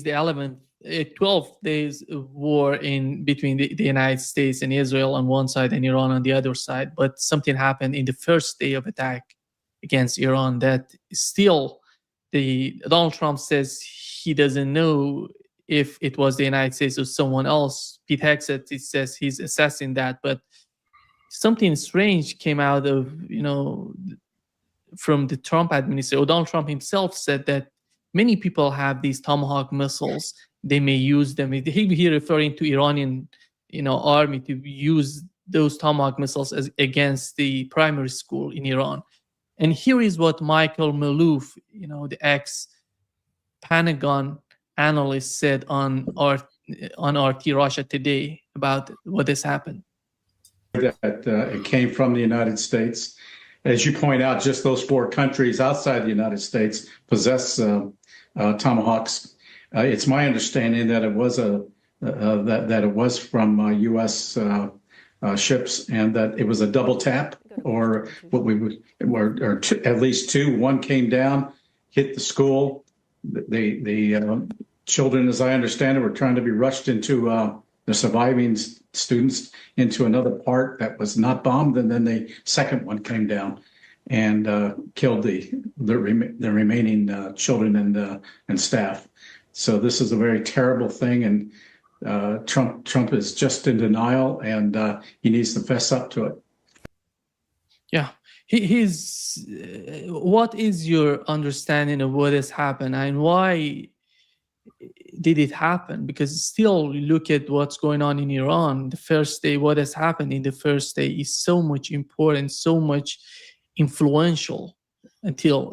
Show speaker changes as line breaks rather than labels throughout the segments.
the 12 days of war in between the United States and Israel on one side and Iran on the other side. But something happened in the first day of attack against Iran that still Donald Trump says he doesn't know if it was the United States or someone else. Pete Hegseth, says he's assessing that, but something strange came out of, from the Trump administration. Donald Trump himself said that many people have these Tomahawk missiles. They may use them. He referring to Iranian, army to use those Tomahawk missiles against the primary school in Iran. And here is what Michael Maloof, the ex-Pentagon analyst, said on RT Russia Today about what has happened.
That it came from the United States. As you point out, just those 4 countries outside the United States possess Tomahawks. It's my understanding that it was that it was from U.S. Ships, and that it was a double tap, or what we would, or at least 2. One came down, hit the school. The children, as I understand it, were trying to be rushed into the surviving students into another part that was not bombed, and then the second one came down and killed the remaining children and staff. So this is a very terrible thing, and Trump is just in denial, and he needs to fess up to it.
Yeah, what is your understanding of what has happened and why did it happen? Because still, look at what's going on in Iran. The first day, what has happened in the first day is so much important, so much influential, until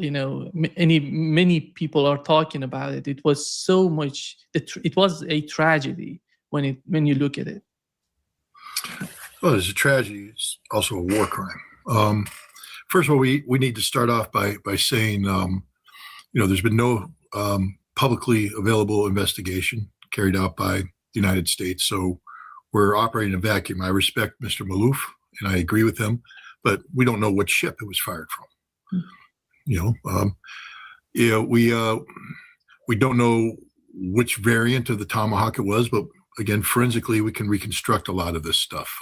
many people are talking about it. It was so much. It was a tragedy when you look at it.
Well, it's a tragedy. It's also a war crime. First of all, we need to start off by saying, there's been no publicly available investigation carried out by the United States. So we're operating in a vacuum. I respect Mr. Maloof, and I agree with him, but we don't know what ship it was fired from. We don't know which variant of the Tomahawk it was, but again, forensically, we can reconstruct a lot of this stuff.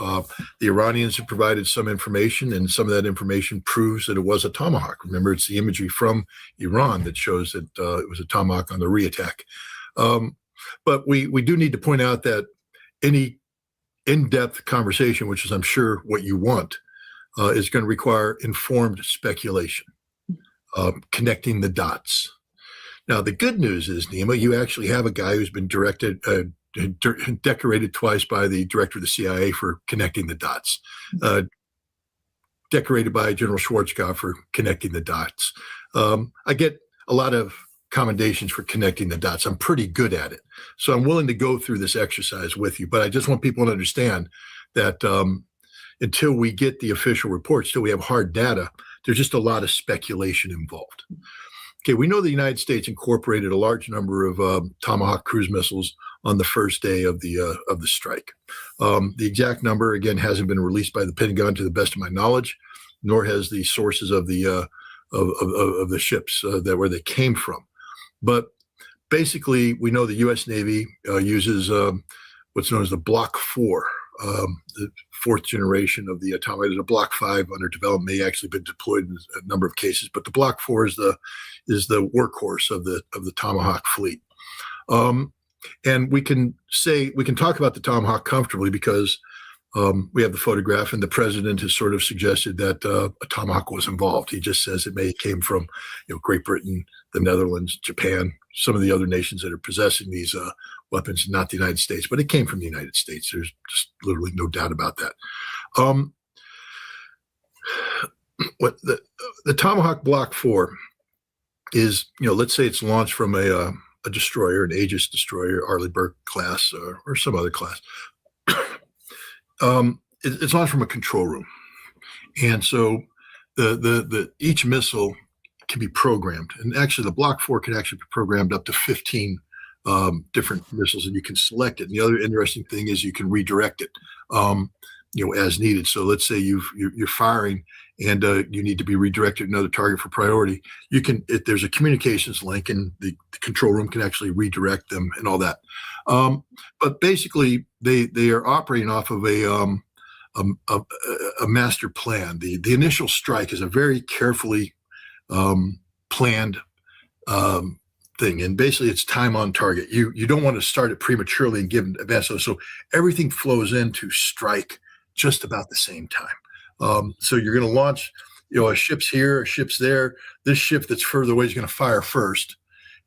The Iranians have provided some information, and some of that information proves that it was a Tomahawk. Remember, it's the imagery from Iran that shows that it was a Tomahawk on the re-attack. But we do need to point out that any in-depth conversation, which is, I'm sure, what you want, is going to require informed speculation, connecting the dots. Now, the good news is, Nima, you actually have a guy who's been decorated twice by the director of the CIA for connecting the dots, decorated by General Schwarzkopf for connecting the dots. I get a lot of commendations for connecting the dots. I'm pretty good at it. So I'm willing to go through this exercise with you, but I just want people to understand that until we get the official reports, till we have hard data, there's just a lot of speculation involved. Okay, we know the United States incorporated a large number of Tomahawk cruise missiles on the first day of the strike. The exact number, again, hasn't been released by the Pentagon to the best of my knowledge, nor has the sources of the ships where they came from. But basically, we know the U.S. Navy uses what's known as the Block 4, the 4th generation of the Tomahawk. There's a Block 5 under development, may actually been deployed in a number of cases, but the Block 4 is the workhorse of the Tomahawk fleet. And we can talk about the Tomahawk comfortably because we have the photograph, and the president has sort of suggested that a Tomahawk was involved. He just says it came from Great Britain, the Netherlands, Japan, some of the other nations that are possessing these weapons, not the United States, but it came from the United States. There's just literally no doubt about that. What the Tomahawk Block 4 is, let's say it's launched from a destroyer, an Aegis destroyer, Arleigh class, or some other class. It's launched from a control room, and so the each missile can be programmed, and actually the Block 4 can actually be programmed up to 15 different missiles, and you can select it. And the other interesting thing is you can redirect it, as needed. So let's say you're firing, and you need to be redirected to another target for priority, there's a communications link, and the control room can actually redirect them and all that. But basically, they are operating off of a master plan. The initial strike is a very carefully planned thing, and basically it's time on target. You don't want to start it prematurely and give advance, so everything flows into strike just about the same time. So you're going to launch, a ship's here, a ship's there. This ship that's further away is going to fire first,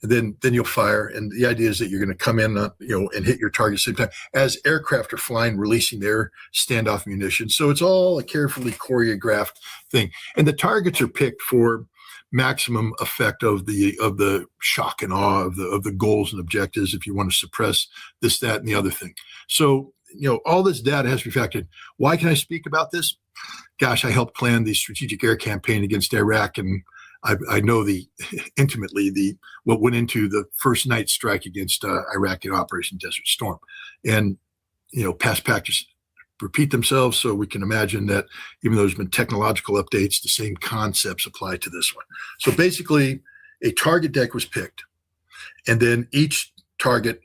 and then you'll fire. And the idea is that you're going to come in, and hit your target at the same time as aircraft are flying, releasing their standoff munitions. So it's all a carefully choreographed thing, and the targets are picked for maximum effect of the shock and awe of the goals and objectives. If you want to suppress this, that, and the other thing. So, all this data has to be factored. Why can I speak about this? Gosh, I helped plan the strategic air campaign against Iraq, and I know intimately what went into the first night strike against Iraq in Operation Desert Storm. And, past practice repeat themselves, so we can imagine that even though there's been technological updates, the same concepts apply to this one. So basically, a target deck was picked, and then each target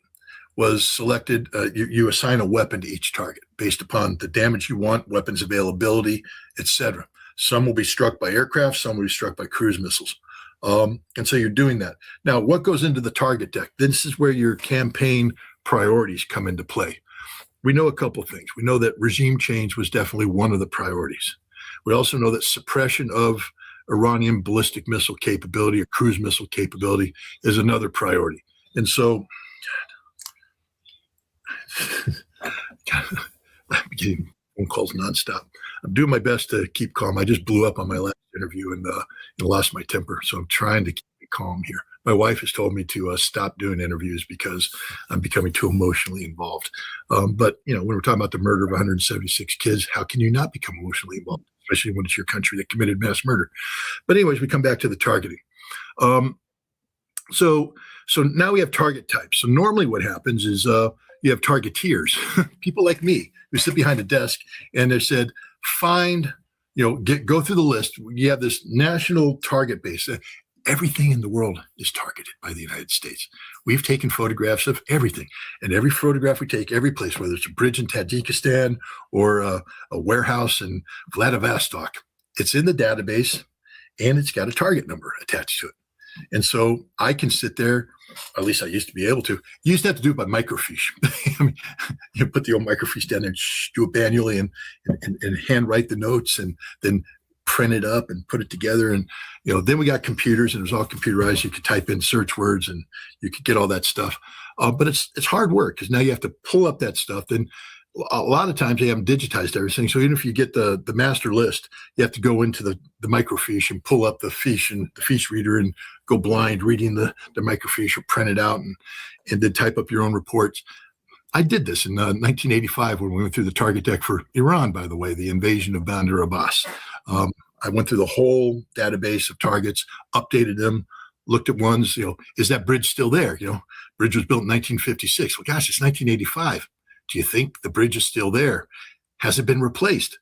was selected. You assign a weapon to each target based upon the damage you want, weapons availability, etc. Some will be struck by aircraft, some will be struck by cruise missiles. And so you're doing that. Now, what goes into the target deck? This is where your campaign priorities come into play. We know a couple of things. We know that regime change was definitely one of the priorities. We also know that suppression of Iranian ballistic missile capability or cruise missile capability is another priority. And so, I'm getting phone calls nonstop. I'm doing my best to keep calm. I just blew up on my last interview and lost my temper. So I'm trying to keep it calm here. My wife has told me to stop doing interviews because I'm becoming too emotionally involved. But, when we're talking about the murder of 176 kids, how can you not become emotionally involved, especially when it's your country that committed mass murder? But anyways, we come back to the targeting. So now we have target types. So normally what happens is you have targeteers, people like me who sit behind a desk, and they said, find, go through the list. You have this national target base. Everything in the world is targeted by the United States. We've taken photographs of everything, and every photograph we take, every place, whether it's a bridge in Tajikistan or a warehouse in Vladivostok, it's in the database, and it's got a target number attached to it. And so I can sit there, at least I used to be able to. You used to have to do it by microfiche. I mean, you put the old microfiche down there and do it manually and handwrite the notes and then print it up and put it together. And, then we got computers, and it was all computerized. You could type in search words and you could get all that stuff. But it's hard work because now you have to pull up that stuff. Then a lot of times they haven't digitized everything. So even if you get the master list, you have to go into the microfiche and pull up the fiche and the fiche reader and go blind reading the microfiche or print it out and then type up your own reports. I did this in 1985 when we went through the target deck for Iran, by the way, the invasion of Bandar Abbas. I went through the whole database of targets, updated them, looked at ones, is that bridge still there? Bridge was built in 1956. Well, gosh, it's 1985. Do you think the bridge is still there? Has it been replaced?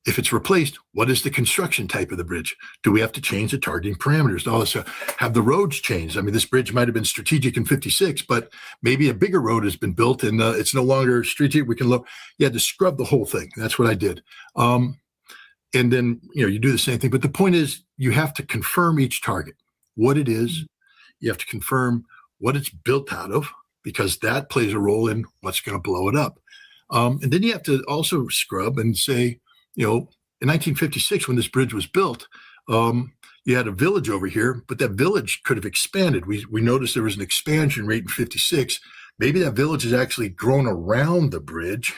If it's replaced, what is the construction type of the bridge? Do we have to change the targeting parameters? All this, have the roads changed? I mean, this bridge might have been strategic in 56, but maybe a bigger road has been built and it's no longer strategic. We can look. You had to scrub the whole thing. That's what I did. And then, you do the same thing. But the point is, you have to confirm each target, what it is. You have to confirm what it's built out of, because that plays a role in what's going to blow it up. And then you have to also scrub and say, in 1956, when this bridge was built, you had a village over here, but that village could have expanded. We noticed there was an expansion rate in 56. Maybe that village has actually grown around the bridge,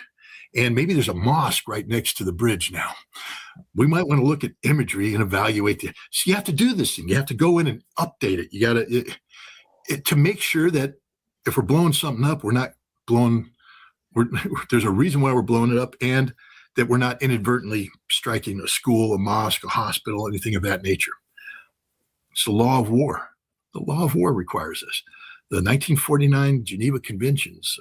and maybe there's a mosque right next to the bridge now. We might want to look at imagery and evaluate the. So you have to do this thing. You have to go in and update it. You got to make sure that if we're blowing something up, we're not blowing. There's a reason why we're blowing it up, and that we're not inadvertently striking a school, a mosque, a hospital, anything of that nature. It's the law of war. The law of war requires this. The 1949 Geneva Conventions,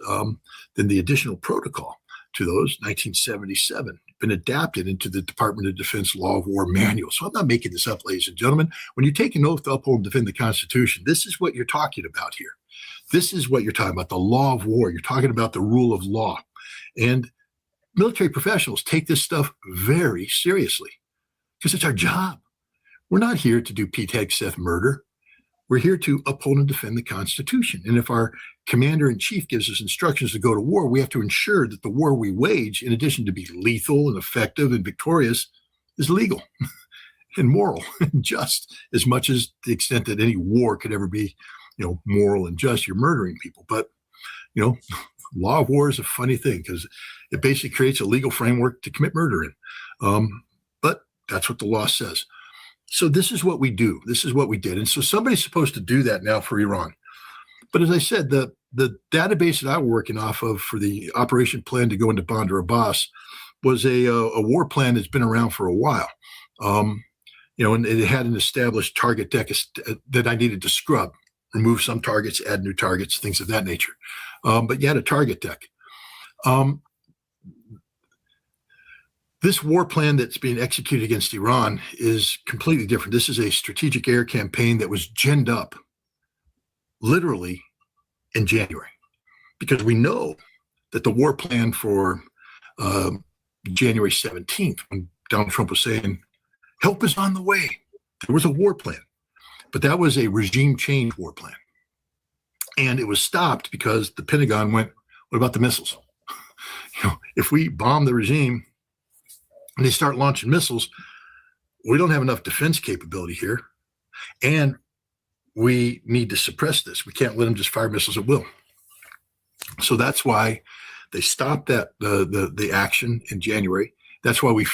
then the additional protocol to those, 1977, been adapted into the Department of Defense Law of War manual. So I'm not making this up, ladies and gentlemen. When you take an oath to uphold and defend the Constitution, this is what you're talking about here. This is what you're talking about, the law of war. You're talking about the rule of law. And military professionals take this stuff very seriously because it's our job. We're not here to do Pete Hegseth murder. We're here to uphold and defend the Constitution. And if our commander-in-chief gives us instructions to go to war, we have to ensure that the war we wage, in addition to be lethal and effective and victorious, is legal and moral and just, as much as the extent that any war could ever be, moral and just. You're murdering people. But, law of war is a funny thing because it basically creates a legal framework to commit murder in. But that's what the law says. So this is what we do. This is what we did. And so somebody's supposed to do that now for Iran. But as I said, the database that I'm working off of for the operation plan to go into Bandar Abbas was a war plan that's been around for a while. And it had an established target deck that I needed to scrub, remove some targets, add new targets, things of that nature. But you had a target deck. This war plan that's being executed against Iran is completely different. This is a strategic air campaign that was ginned up literally in January, because we know that the war plan for January 17th, when Donald Trump was saying, help is on the way, there was a war plan. But that was a regime change war plan. And it was stopped because the Pentagon went, what about the missiles? If we bomb the regime, and they start launching missiles, we don't have enough defense capability here. And we need to suppress this. We can't let them just fire missiles at will. So that's why they stopped the action in January. That's why we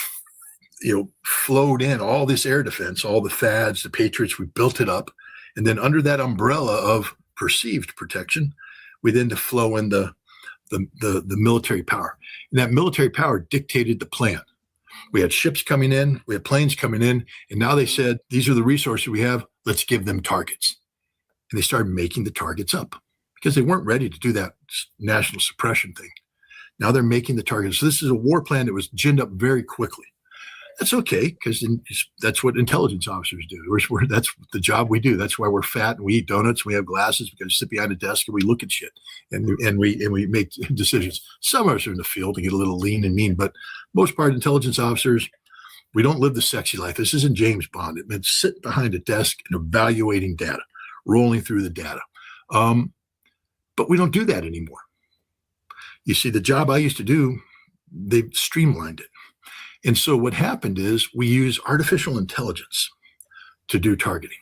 flowed in all this air defense, all the THAADs, the Patriots, we built it up. And then under that umbrella of perceived protection, we then to flow in the military power. And that military power dictated the plan. We had ships coming in, we had planes coming in, and now they said, these are the resources we have, let's give them targets. And they started making the targets up because they weren't ready to do that national suppression thing. Now they're making the targets. So this is a war plan that was ginned up very quickly. That's okay, because that's what intelligence officers do. That's the job we do. That's why we're fat and we eat donuts. We have glasses. We got to sit behind a desk and we look at shit and we make decisions. Some of us are in the field to get a little lean and mean, but most part, intelligence officers, we don't live the sexy life. This isn't James Bond. It meant sitting behind a desk and evaluating data, rolling through the data. But we don't do that anymore. You see, the job I used to do, they've streamlined it. And so what happened is we use artificial intelligence to do targeting.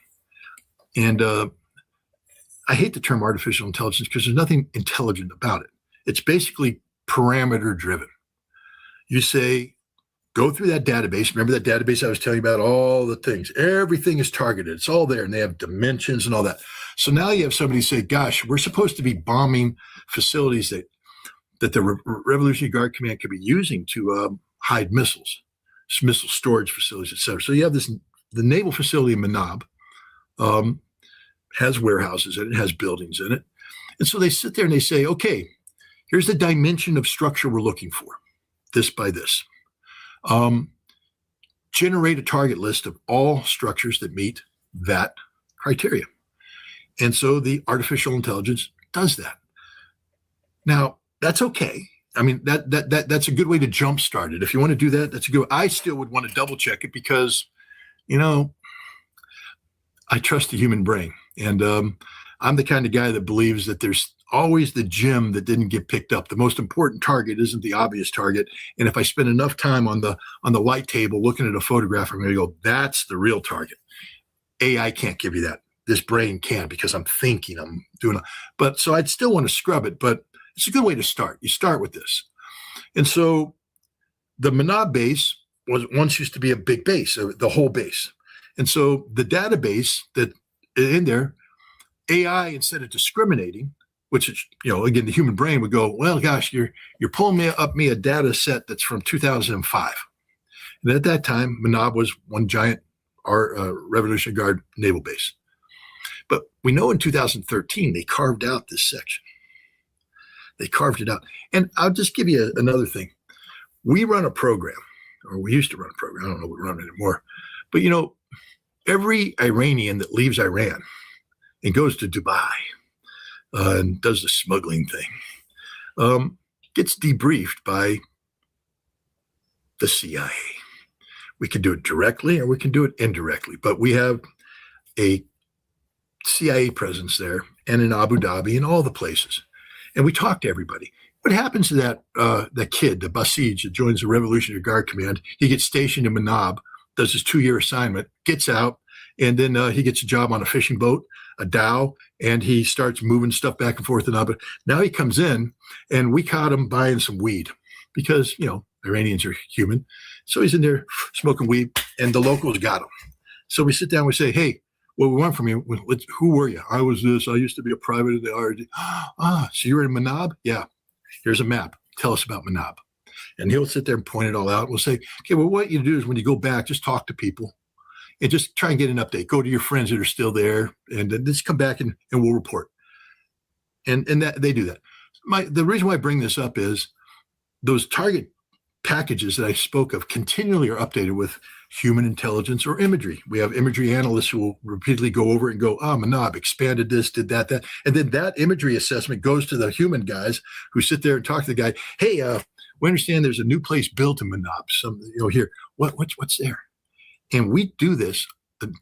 And I hate the term artificial intelligence because there's nothing intelligent about it. It's basically parameter driven. You say, go through that database. Remember that database I was telling you about, all the things. Everything is targeted. It's all there. And they have dimensions and all that. So now you have somebody say, gosh, we're supposed to be bombing facilities that the Revolutionary Guard Command could be using to hide missiles, missile storage facilities, et cetera. So you have the naval facility in Manab, has warehouses in it, has buildings in it. And so they sit there and they say, okay, here's the dimension of structure we're looking for, this by this. Generate a target list of all structures that meet that criteria. And so the artificial intelligence does that. Now, that's okay. I mean, that's a good way to jumpstart it. If you want to do that, that's a good. I still would want to double check it because, I trust the human brain, and I'm the kind of guy that believes that there's always the gem that didn't get picked up. The most important target isn't the obvious target. And if I spend enough time on the light table looking at a photograph, I'm going to go, that's the real target. AI can't give you that. This brain can, because I'm thinking, I'm doing. But so I'd still want to scrub it, but it's a good way to start. You start with this. And so the Manab base once used to be a big base, the whole base. And so the database that in there, AI, instead of discriminating, which is, again, the human brain would go, well, gosh, you're pulling me a data set that's from 2005. And at that time, Manab was one giant Revolutionary Guard naval base. But we know in 2013, they carved out this section. They carved it out. And I'll just give you another thing. We run a program or we used to run a program. I don't know if we run it anymore. But, every Iranian that leaves Iran and goes to Dubai and does the smuggling thing gets debriefed by the CIA. We can do it directly or we can do it indirectly, but we have a CIA presence there and in Abu Dhabi and all the places. And we talk to everybody. What happens to that kid, the Basij, that joins the Revolutionary Guard Command? He gets stationed in Manab, does his 2-year assignment, gets out, and then he gets a job on a fishing boat, a dhow, and he starts moving stuff back and forth in Abu. Now he comes in, and we caught him buying some weed because, Iranians are human. So he's in there smoking weed, and the locals got him. So we sit down, we say, hey, what we want from you, who were you? I was this. I used to be a private in the RD. So you're in Manab? Yeah. Here's a map. Tell us about Manab. And he'll sit there and point it all out. We'll say, okay, well, what you do is when you go back, just talk to people and just try and get an update. Go to your friends that are still there and then just come back and we'll report. And that they do that. The reason why I bring this up is those target packages that I spoke of continually are updated with human intelligence or imagery. We have imagery analysts who will repeatedly go over and go, Manab expanded this, did that. And then that imagery assessment goes to the human guys who sit there and talk to the guy. Hey, we understand there's a new place built in Manab. Here, what's there? And we do this.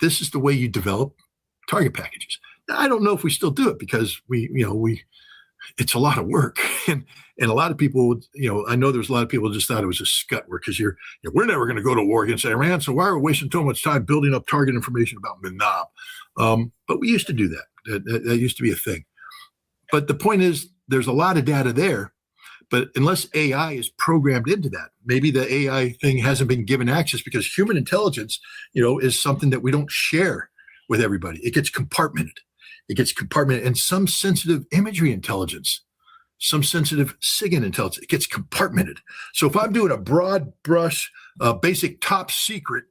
This is the way you develop target packages. Now, I don't know if we still do it because it's a lot of work. And a lot of people, I know there's a lot of people just thought it was a scut work because we're never going to go to war against Iran. So why are we wasting so much time building up target information about Manab? But we used to do that. That used to be a thing. But the point is, there's a lot of data there. But unless AI is programmed into that, maybe the AI thing hasn't been given access because human intelligence, is something that we don't share with everybody. It gets compartmented. And some sensitive imagery intelligence, some sensitive SIGINT intelligence, it gets compartmented. So if I'm doing a broad brush, basic top secret,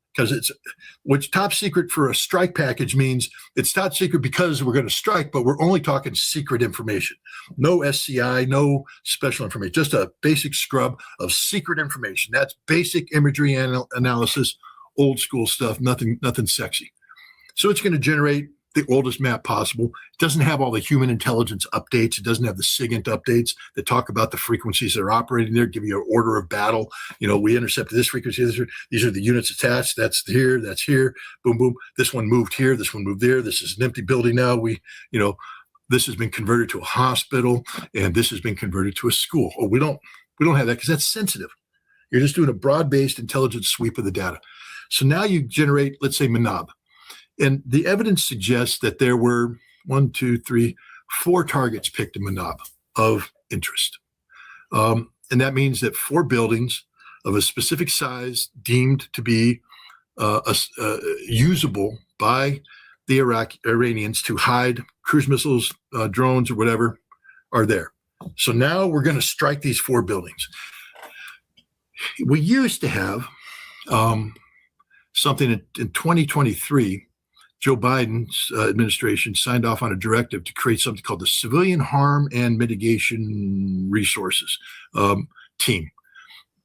which top secret for a strike package means it's top secret because we're going to strike, but we're only talking secret information. No SCI, no special information, just a basic scrub of secret information. That's basic imagery analysis, old school stuff, nothing sexy. So it's going to generate the oldest map possible. It doesn't have all the human intelligence updates. It doesn't have the SIGINT updates that talk about the frequencies that are operating there, give you an order of battle. We intercepted this frequency. These are the units attached. That's here. Boom, boom. This one moved here. This one moved there. This is an empty building now. This has been converted to a hospital, and this has been converted to a school. Oh, we don't have that because that's sensitive. You're just doing a broad-based intelligence sweep of the data. So now you generate, let's say, Manab. And the evidence suggests that there were 4 targets picked in Manab of interest. And that means that 4 buildings of a specific size deemed to be usable by the Iranians to hide cruise missiles, drones, or whatever are there. So now we're going to strike these 4 buildings. We used to have something in 2023. Joe Biden's administration signed off on a directive to create something called the Civilian Harm and Mitigation Resources team.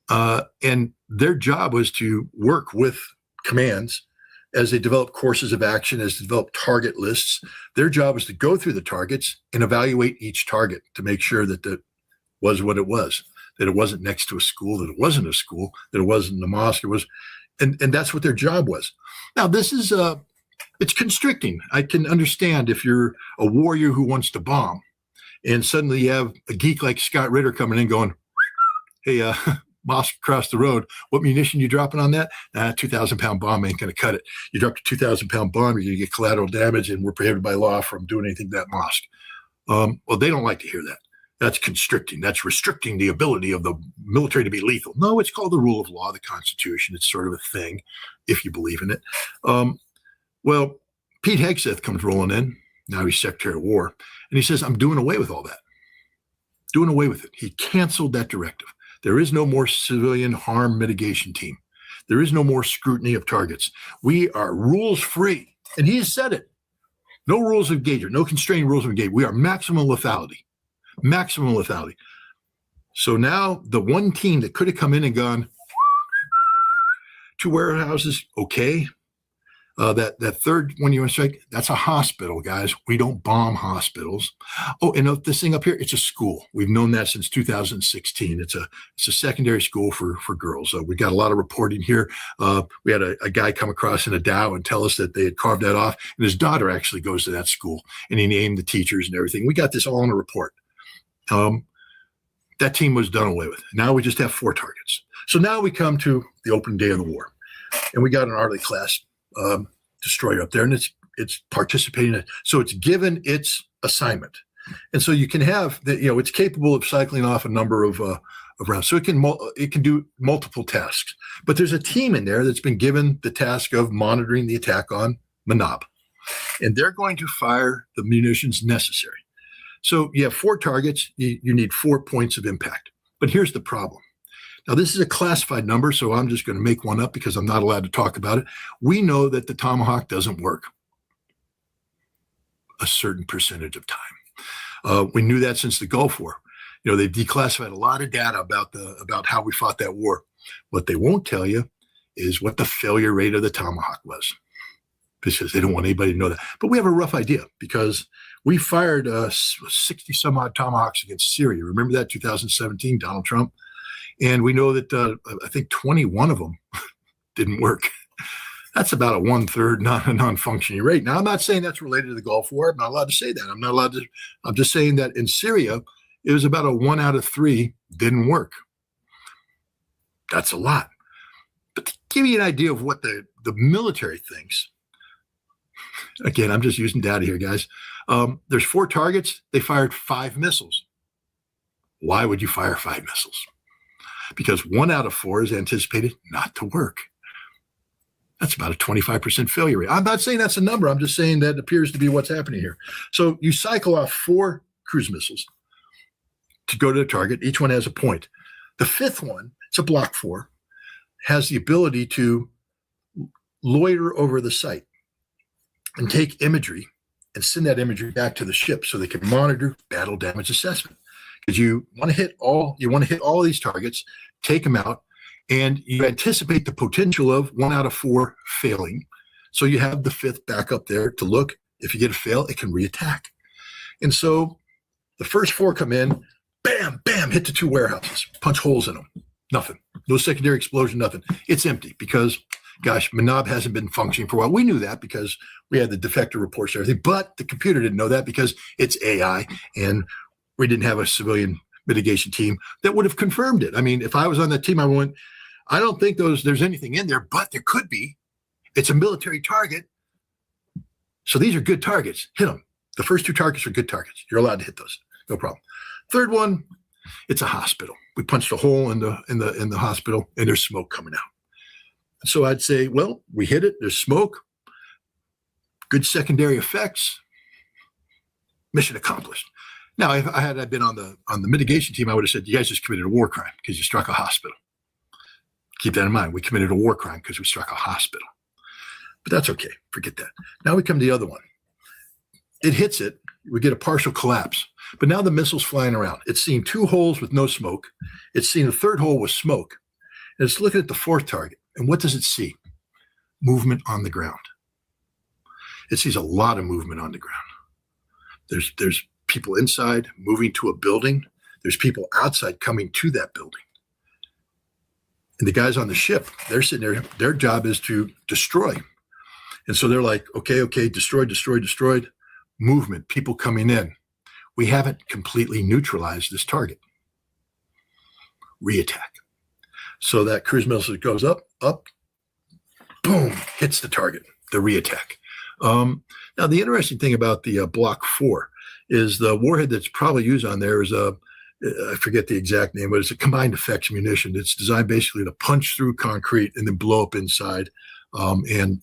And their job was to work with commands as they develop courses of action, as they develop target lists. Their job was to go through the targets and evaluate each target to make sure that that was what it was, that it wasn't next to a school, that it wasn't a school, that it wasn't a mosque. It was, and that's what their job was. Now, this is it's constricting. I can understand if you're a warrior who wants to bomb and suddenly you have a geek like Scott Ritter coming in going, hey, mosque across the road, what munition you dropping on that? 2,000-pound bomb ain't going to cut it. You dropped a 2,000-pound bomb, you're going to get collateral damage, and we're prohibited by law from doing anything to that mosque. Well, they don't like to hear that. That's constricting. That's restricting the ability of the military to be lethal. No, it's called the rule of law, the Constitution. It's sort of a thing, if you believe in it. Well, Pete Hegseth comes rolling in. Now he's Secretary of War. And he says, I'm doing away with all that. Doing away with it. He canceled that directive. There is no more civilian harm mitigation team. There is no more scrutiny of targets. We are rules free. And he has said it. No rules of engagement, no constraining rules of engagement. We are maximum lethality. Maximum lethality. So now the one team that could have come in and gone, 2 warehouses, okay. That third one you want to strike, that's a hospital, guys. We don't bomb hospitals. Oh, and this thing up here, it's a school. We've known that since 2016. It's a secondary school for girls. We got a lot of reporting here. We had a guy come across in a Dow and tell us that they had carved that off, and his daughter actually goes to that school, and he named the teachers and everything. We got this all in a report. That team was done away with. Now we just have 4 targets. So now we come to the opening day of the war, and we got an Arleigh class destroyer up there, and it's participating in it. So it's given its assignment, and so you can have that. It's capable of cycling off a number of rounds, so it can do multiple tasks. But there's a team in there that's been given the task of monitoring the attack on Manab, and they're going to fire the munitions necessary. So you have 4 targets. You need 4 points of impact. But here's the problem. Now, this is a classified number, so I'm just going to make one up because I'm not allowed to talk about it. We know that the Tomahawk doesn't work a certain percentage of time. We knew that since the Gulf War. They've declassified a lot of data about how we fought that war. What they won't tell you is what the failure rate of the Tomahawk was, because they don't want anybody to know that. But we have a rough idea because we fired 60 some odd Tomahawks against Syria. Remember that, 2017, Donald Trump? And we know that I think 21 of them didn't work. That's about a 1/3 non-functioning rate. Now, I'm not saying that's related to the Gulf War. I'm not allowed to say that. I'm just saying that in Syria, it was about a 1 out of 3 didn't work. That's a lot. But to give you an idea of what the military thinks, again, I'm just using data here, guys. There's 4 targets. They fired 5 missiles. Why would you fire 5 missiles? Because 1 out of 4 is anticipated not to work. That's about a 25% failure rate. I'm not saying that's a number. I'm just saying that appears to be what's happening here. So you cycle off 4 cruise missiles to go to the target. Each one has a point. The 5th one, it's a Block 4, has the ability to loiter over the site and take imagery and send that imagery back to the ship so they can monitor battle damage assessment. Because you want to hit all these targets, take them out, and you anticipate the potential of 1 out of 4 failing. So you have the 5th back up there to look. If you get a fail, it can reattack. And so the first 4 come in, bam, bam, hit the 2 warehouses, punch holes in them. Nothing. No secondary explosion, nothing. It's empty because, gosh, Manab hasn't been functioning for a while. We knew that because we had the defector reports and everything, but the computer didn't know that because it's AI, and we didn't have a civilian mitigation team that would have confirmed it. I mean, if I was on that team, I went, I don't think there's anything in there, but there could be. It's a military target. So these are good targets. Hit them. The first 2 targets are good targets. You're allowed to hit those. No problem. 3rd one, it's a hospital. We punched a hole in the hospital, and there's smoke coming out. So I'd say, well, we hit it. There's smoke. Good secondary effects. Mission accomplished. Now, if I had been on the mitigation team, I would have said, you guys just committed a war crime because you struck a hospital. Keep that in mind. We committed a war crime because we struck a hospital. But that's okay. Forget that. Now we come to the other one. It hits it. We get a partial collapse. But now the missile's flying around. It's seeing 2 holes with no smoke. It's seeing a 3rd hole with smoke. And it's looking at the 4th target. And what does it see? Movement on the ground. It sees a lot of movement on the ground. There's people inside moving to a building. There's people outside coming to that building. And the guys on the ship, they're sitting there. Their job is to destroy. And so they're like, okay, destroyed. Movement, people coming in. We haven't completely neutralized this target. Reattack. So that cruise missile goes up, boom, hits the target, the reattack. Now, the interesting thing about the Block 4 is the warhead that's probably used on there is I forget the exact name, but it's a combined effects munition. It's designed basically to punch through concrete and then blow up inside and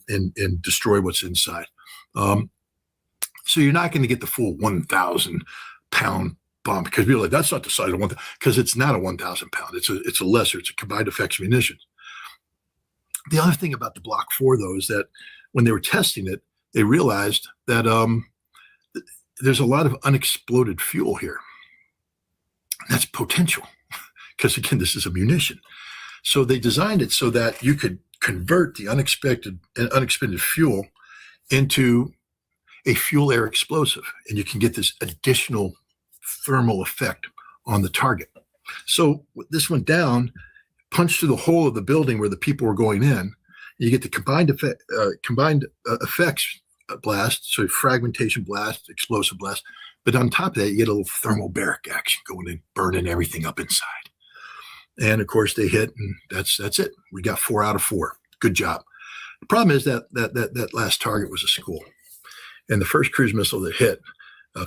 destroy what's inside. So you're not going to get the full 1,000-pound bomb because people are like, that's not the size of 1,000, because it's not a 1,000 pound. It's a lesser. It's a combined effects munition. The other thing about the Block 4, though, is that when they were testing it, they realized that there's a lot of unexploded fuel here. That's potential because, again, this is a munition. So they designed it so that you could convert the unexpended fuel into a fuel air explosive, and you can get this additional thermal effect on the target. So this went down, punched through the hole of the building where the people were going in. You get the combined effects blast, so fragmentation blast, explosive blast. But on top of that, you get a little thermobaric action going in, burning everything up inside. And of course, they hit, and that's it. We got 4 out of 4. Good job. The problem is that last target was a school, and the first cruise missile that hit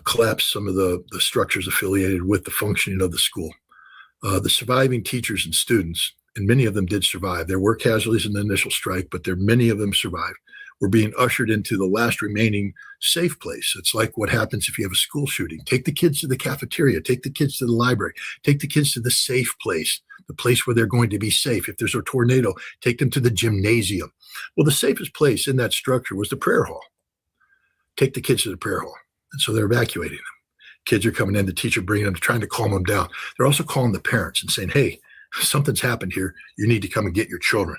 collapsed some of the structures affiliated with the functioning of the school. The surviving teachers and students, and many of them did survive. There were casualties in the initial strike, but many of them survived, were being ushered into the last remaining safe place. It's like what happens if you have a school shooting. Take the kids to the cafeteria, take the kids to the library, take the kids to the safe place, the place where they're going to be safe. If there's a tornado, take them to the gymnasium. Well, the safest place in that structure was the prayer hall. Take the kids to the prayer hall. And so they're evacuating them. Kids are coming in, the teacher bringing them, trying to calm them down. They're also calling the parents and saying, hey, something's happened here. You need to come and get your children.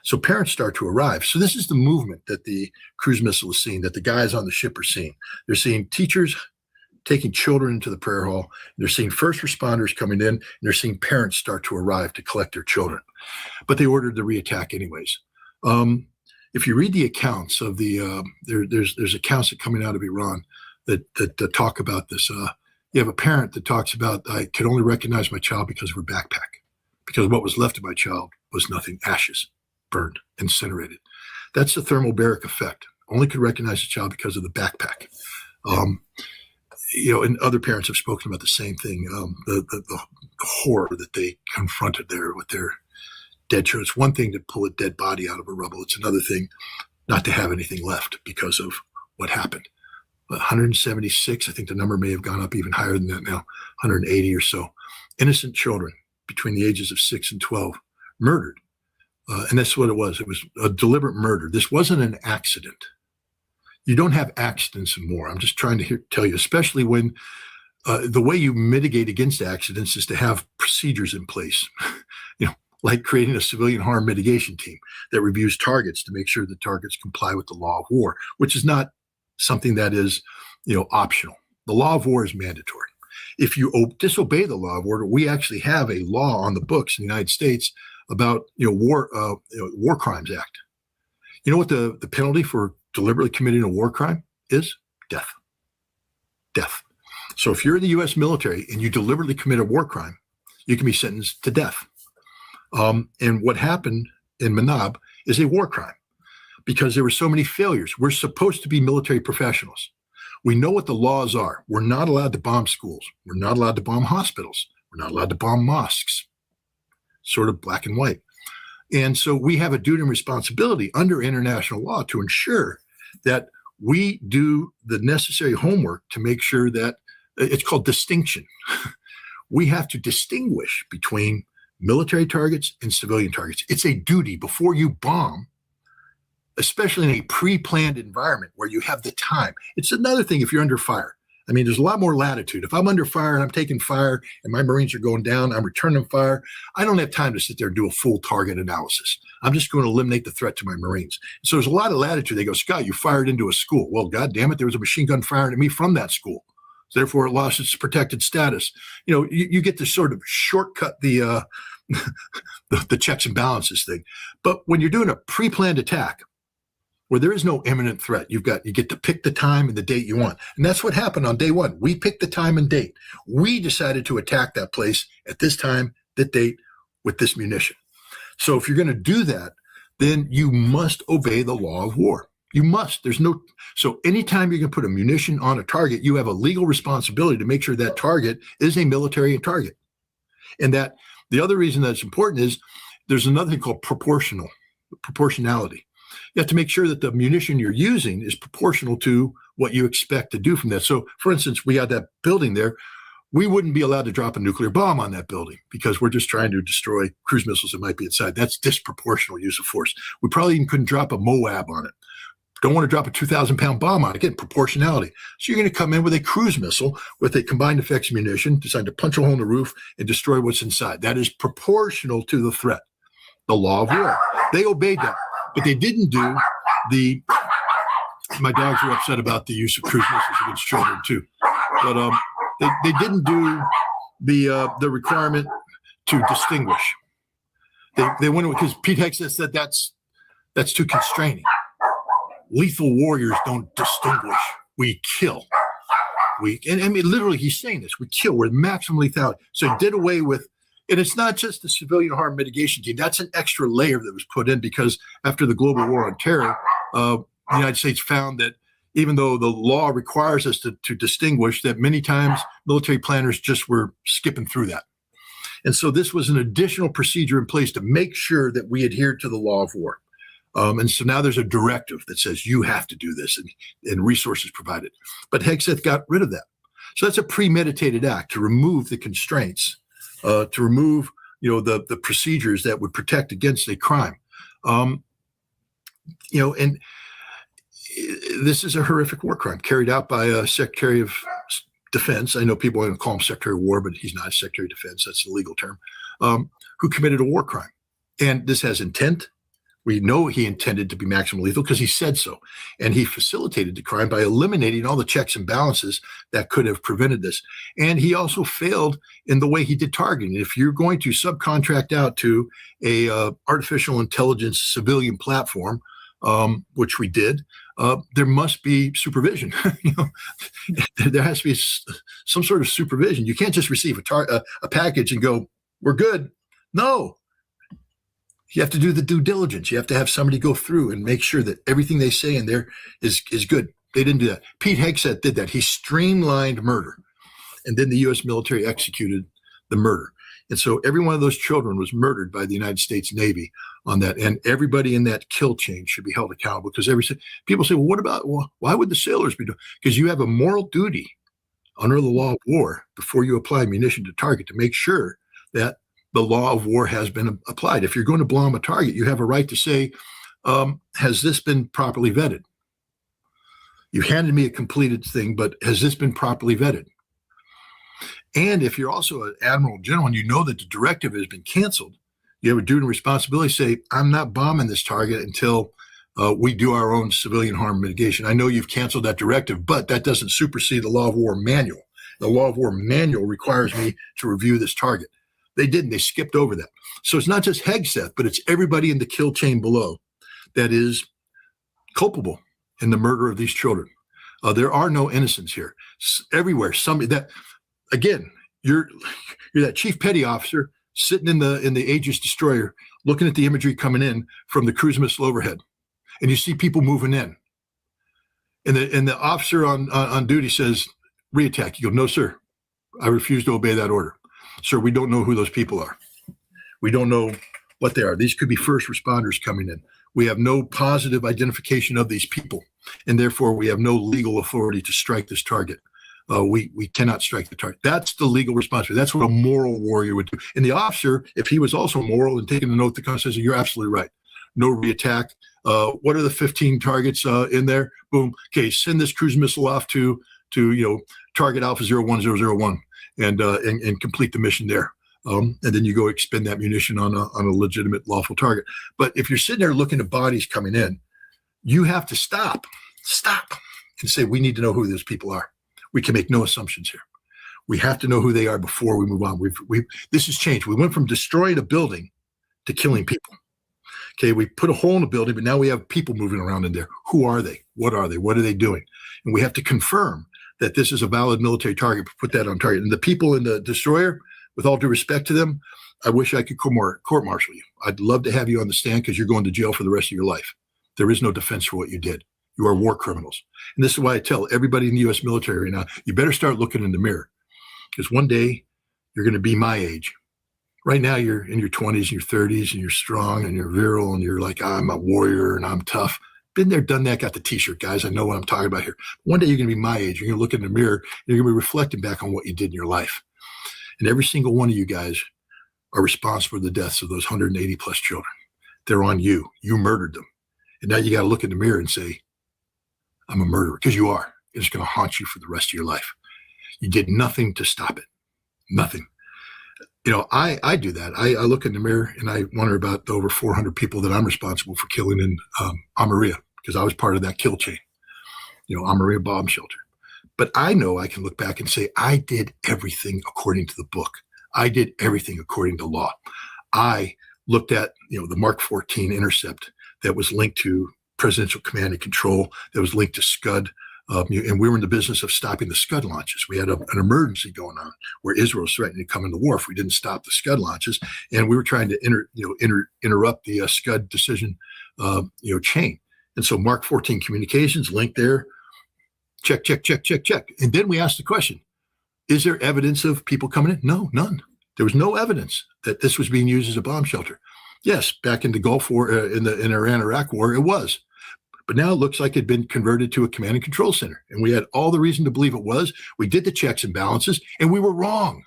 So parents start to arrive. So this is the movement that the cruise missile is seeing, that the guys on the ship are seeing. They're seeing teachers taking children into the prayer hall. They're seeing first responders coming in, and they're seeing parents start to arrive to collect their children. But they ordered the reattack anyways. If you read the accounts of there's accounts that coming out of Iran that talk about this. You have a parent that talks about, I could only recognize my child because of her backpack, because what was left of my child was nothing, ashes, burned, incinerated. That's the thermobaric effect. Only could recognize the child because of the backpack. And other parents have spoken about the same thing, the horror that they confronted there with their dead children. It's one thing to pull a dead body out of a rubble. It's another thing not to have anything left because of what happened. 176, I think the number may have gone up even higher than that now, 180 or so. Innocent children between the ages of 6 and 12 murdered. And that's what it was. It was a deliberate murder. This wasn't an accident. You don't have accidents in war. I'm just trying to tell you, especially when the way you mitigate against accidents is to have procedures in place, like creating a civilian harm mitigation team that reviews targets to make sure the targets comply with the law of war, which is not something that is, optional. The law of war is mandatory. If you disobey the law of war, we actually have a law on the books in the United States about, War Crimes Act. You know what the penalty for deliberately committing a war crime is? Death. Death. So if you're in the U.S. military and you deliberately commit a war crime, you can be sentenced to death. And what happened in Manab is a war crime because there were so many failures. We're supposed to be military professionals. We know what the laws are. We're not allowed to bomb schools. We're not allowed to bomb hospitals. We're not allowed to bomb mosques. Sort of black and white. And so we have a duty and responsibility under international law to ensure that we do the necessary homework to make sure that it's called distinction. We have to distinguish between military targets and civilian targets. It's a duty before you bomb, especially in a pre-planned environment where you have the time. It's another thing if you're under fire. I mean, there's a lot more latitude. If I'm under fire and I'm taking fire and my Marines are going down, I'm returning fire, I don't have time to sit there and do a full target analysis. I'm just going to eliminate the threat to my Marines. So there's a lot of latitude. They go, Scott, you fired into a school. Well, God damn it, there was a machine gun firing at me from that school. So therefore, it lost its protected status. You get to sort of shortcut the checks and balances thing. But when you're doing a pre-planned attack, where there is no imminent threat, you get to pick the time and the date you want. And that's what happened on day one. We picked the time and date. We decided to attack that place at this time, that date, with this munition. So if you're going to do that, then you must obey the law of war. You must. So anytime you can put a munition on a target, you have a legal responsibility to make sure that target is a military target. And that the other reason that's important is there's another thing called proportionality. You have to make sure that the munition you're using is proportional to what you expect to do from that. So, for instance, we had that building there. We wouldn't be allowed to drop a nuclear bomb on that building because we're just trying to destroy cruise missiles that might be inside. That's disproportional use of force. We probably even couldn't drop a MOAB on it. Don't want to drop a 2,000-pound bomb on it. Again, proportionality. So you're going to come in with a cruise missile with a combined effects munition designed to punch a hole in the roof and destroy what's inside. That is proportional to the threat. the law of war. They obeyed that, but they didn't do my dogs were upset about the use of cruise missiles against children too, but they didn't do the requirement to distinguish. They went because Pete Hegseth said that's too constraining. Lethal warriors don't distinguish. We kill. And I mean, literally, he's saying this. We kill. We're maximum lethality. So he did away with, and it's not just the civilian harm mitigation team. That's an extra layer that was put in because after the global war on terror, the United States found that even though the law requires us to distinguish, that many times military planners just were skipping through that. And so this was an additional procedure in place to make sure that we adhered to the law of war. And so now there's a directive that says you have to do this and resources provided. But Hegseth got rid of that. So that's a premeditated act to remove the constraints, to remove the procedures that would protect against a crime. And this is a horrific war crime carried out by a Secretary of Defense. I know people want to call him Secretary of War, but he's not a Secretary of Defense. That's a legal term, who committed a war crime. And this has intent. We know he intended to be maximum lethal because he said so. And he facilitated the crime by eliminating all the checks and balances that could have prevented this. And he also failed in the way he did targeting. If you're going to subcontract out to a artificial intelligence civilian platform, which we did, there must be supervision. There has to be some sort of supervision. You can't just receive a package and go, we're good. No. You have to do the due diligence. You have to have somebody go through and make sure that everything they say in there is good. They didn't do that. Pete Hegseth did that. He streamlined murder. And then the U.S. military executed the murder. And so every one of those children was murdered by the United States Navy on that. And everybody in that kill chain should be held accountable because people say, well, why would the sailors be doing? Because you have a moral duty under the law of war before you apply munition to target to make sure that the law of war has been applied. If you're going to bomb a target, you have a right to say, has this been properly vetted? You handed me a completed thing, but has this been properly vetted? And if you're also an admiral general and you know that the directive has been canceled, you have a duty and responsibility to say, I'm not bombing this target until we do our own civilian harm mitigation. I know you've canceled that directive, but that doesn't supersede the law of war manual. The law of war manual requires me to review this target. They didn't. They skipped over that. So it's not just Hegseth, but it's everybody in the kill chain below that is culpable in the murder of these children. There are no innocents here. Everywhere, somebody that, again, you're that chief petty officer sitting in the Aegis destroyer, looking at the imagery coming in from the cruise missile overhead, and you see people moving in, and the officer on duty says, "Reattack." You go, "No, sir, I refuse to obey that order." Sir, we don't know who those people are. We don't know what they are. These could be first responders coming in. We have no positive identification of these people, and therefore we have no legal authority to strike this target. We cannot strike the target. That's the legal responsibility. That's what a moral warrior would do. And the officer, if he was also moral and taking a note to Constitution, you're absolutely right. No reattack. What are the 15 targets in there? Boom. Okay, send this cruise missile off to target Alpha 01001 and complete the mission there. And then you go expend that munition on a legitimate lawful target. But if you're sitting there looking at bodies coming in, you have to stop and say, we need to know who those people are. We can make no assumptions here. We have to know who they are before we move on. This has changed. We went from destroying a building to killing people. Okay, we put a hole in the building, but now we have people moving around in there. Who are they? What are they? What are they doing? And we have to confirm that this is a valid military target, put that on target. And the people in the destroyer, with all due respect to them, I wish I could court-martial you. I'd love to have you on the stand because you're going to jail for the rest of your life. There is no defense for what you did. You are war criminals. And this is why I tell everybody in the U.S. military right now, you better start looking in the mirror because one day you're going to be my age. Right now you're in your 20s and your 30s and you're strong and you're virile and you're like, I'm a warrior and I'm tough. Been there, done that, got the t-shirt, guys. I know what I'm talking about here. One day you're going to be my age. You're going to look in the mirror and you're going to be reflecting back on what you did in your life. And every single one of you guys are responsible for the deaths of those 180 plus children. They're on you. You murdered them. And now you got to look in the mirror and say, I'm a murderer, because you are. It's going to haunt you for the rest of your life. You did nothing to stop it. Nothing. I do that. I look in the mirror and I wonder about the over 400 people that I'm responsible for killing in Amaria, because I was part of that kill chain, Amaria bomb shelter. But I know I can look back and say, I did everything according to the book. I did everything according to law. I looked at, the Mark 14 intercept that was linked to Presidential Command and Control, that was linked to Scud. And we were in the business of stopping the Scud launches. We had an emergency going on where Israel was threatening to come into war if we didn't stop the Scud launches, and we were trying to interrupt the Scud decision, chain. And so Mark 14 communications linked there. Check. And then we asked the question: is there evidence of people coming in? No, none. There was no evidence that this was being used as a bomb shelter. Yes, back in the Gulf War, in Iran-Iraq War, it was. But now it looks like it had been converted to a command and control center. And we had all the reason to believe it was. We did the checks and balances, and we were wrong.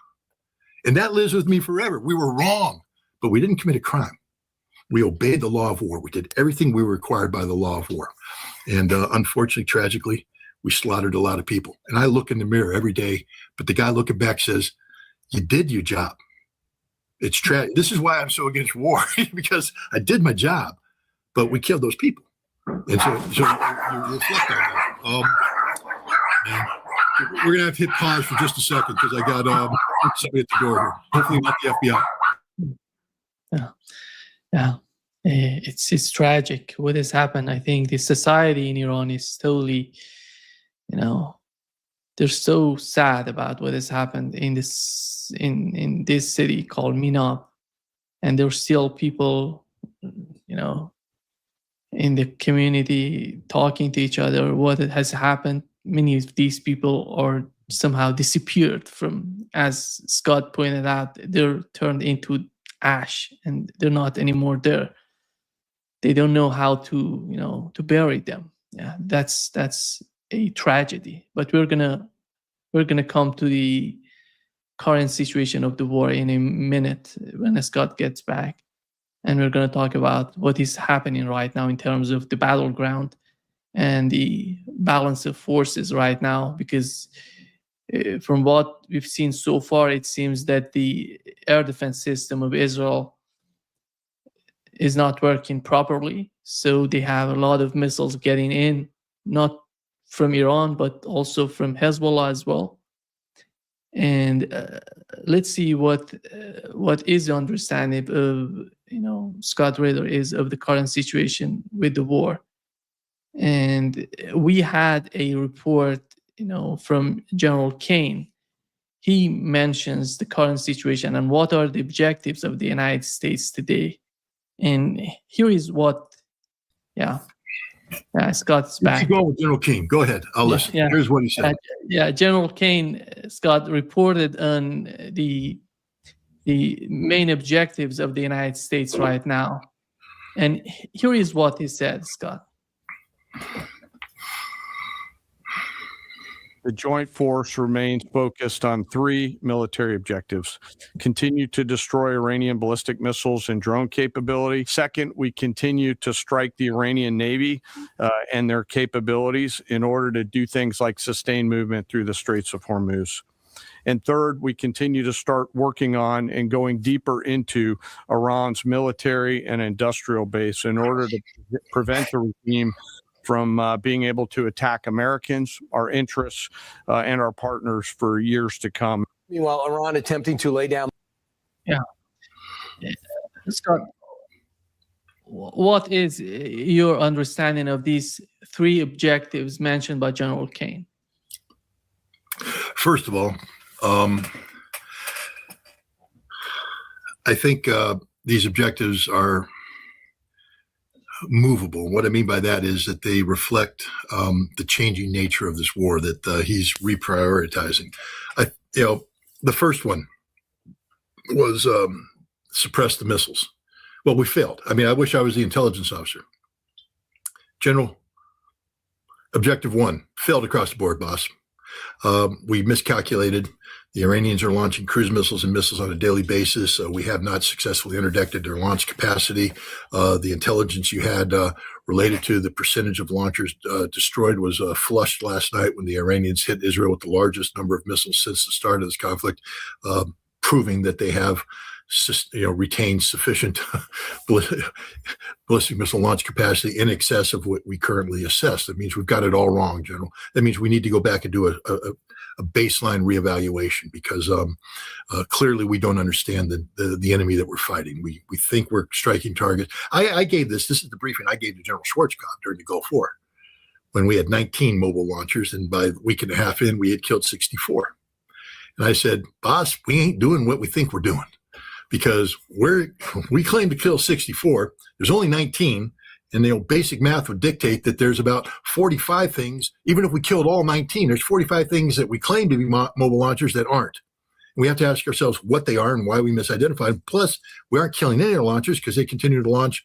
And that lives with me forever. We were wrong, but we didn't commit a crime. We obeyed the law of war. We did everything we were required by the law of war. And unfortunately, tragically, we slaughtered a lot of people. And I look in the mirror every day, but the guy looking back says, you did your job. It's tragic. This is why I'm so against war, because I did my job, but we killed those people. And so you reflect on that. We're going to have to hit pause for just a second because I got somebody at the door here. Hopefully not the FBI.
Yeah. It's tragic what has happened. I think the society in Iran is totally, they're so sad about what has happened in this city called Minab, and there's still people, in the community talking to each other what has happened. Many of these people are somehow disappeared from, as Scott pointed out, they're turned into ash and they're not anymore there. They don't know how to bury them. Yeah, that's a tragedy. But we're gonna come to the current situation of the war in a minute when Scott gets back. And we're going to talk about what is happening right now in terms of the battleground and the balance of forces right now, because from what we've seen so far, it seems that the air defense system of Israel is not working properly. So they have a lot of missiles getting in, not from Iran, but also from Hezbollah as well. And let's see what is the understanding of Scott Ritter is of the current situation with the war. And we had a report from General Kane. He mentions the current situation and what are the objectives of the United States today. And here is what Scott's back.
You go with General Kane. Go ahead. I'll listen. Yeah. Here's what he said.
General Kane, Scott, reported on the main objectives of the United States right now. And here is what he said, Scott.
The joint force remains focused on three military objectives: continue to destroy Iranian ballistic missiles and drone capability. Second, we continue to strike the Iranian Navy and their capabilities in order to do things like sustain movement through the Straits of Hormuz. And third, we continue to start working on and going deeper into Iran's military and industrial base in order to prevent the regime from being able to attack Americans, our interests, and our partners for years to come.
Meanwhile, Iran attempting to lay down.
Yeah. Scott, what is your understanding of these three objectives mentioned by General Kane?
First of all, I think these objectives are movable. What I mean by that is that they reflect the changing nature of this war that he's reprioritizing. The first one was suppress the missiles. Well, we failed. I mean, I wish I was the intelligence officer. General, objective one, failed across the board, boss. We miscalculated. The Iranians are launching cruise missiles and missiles on a daily basis. We have not successfully interdicted their launch capacity. The intelligence you had related to the percentage of launchers destroyed was flushed last night when the Iranians hit Israel with the largest number of missiles since the start of this conflict. proving that they have retained sufficient ballistic missile launch capacity in excess of what we currently assess. That means we've got it all wrong, General. That means we need to go back and do a baseline reevaluation, because clearly we don't understand the enemy that we're fighting. We think we're striking targets. I gave this is the briefing I gave to General Schwarzkopf during the Gulf War, when we had 19 mobile launchers, and by a week and a half in, we had killed 64. And I said, boss, we ain't doing what we think we're doing, because we claim to kill 64. There's only 19. And basic math would dictate that there's about 45 things. Even if we killed all 19, there's 45 things that we claim to be mobile launchers that aren't. We have to ask ourselves what they are and why we misidentified them. Plus, we aren't killing any of the launchers because they continue to launch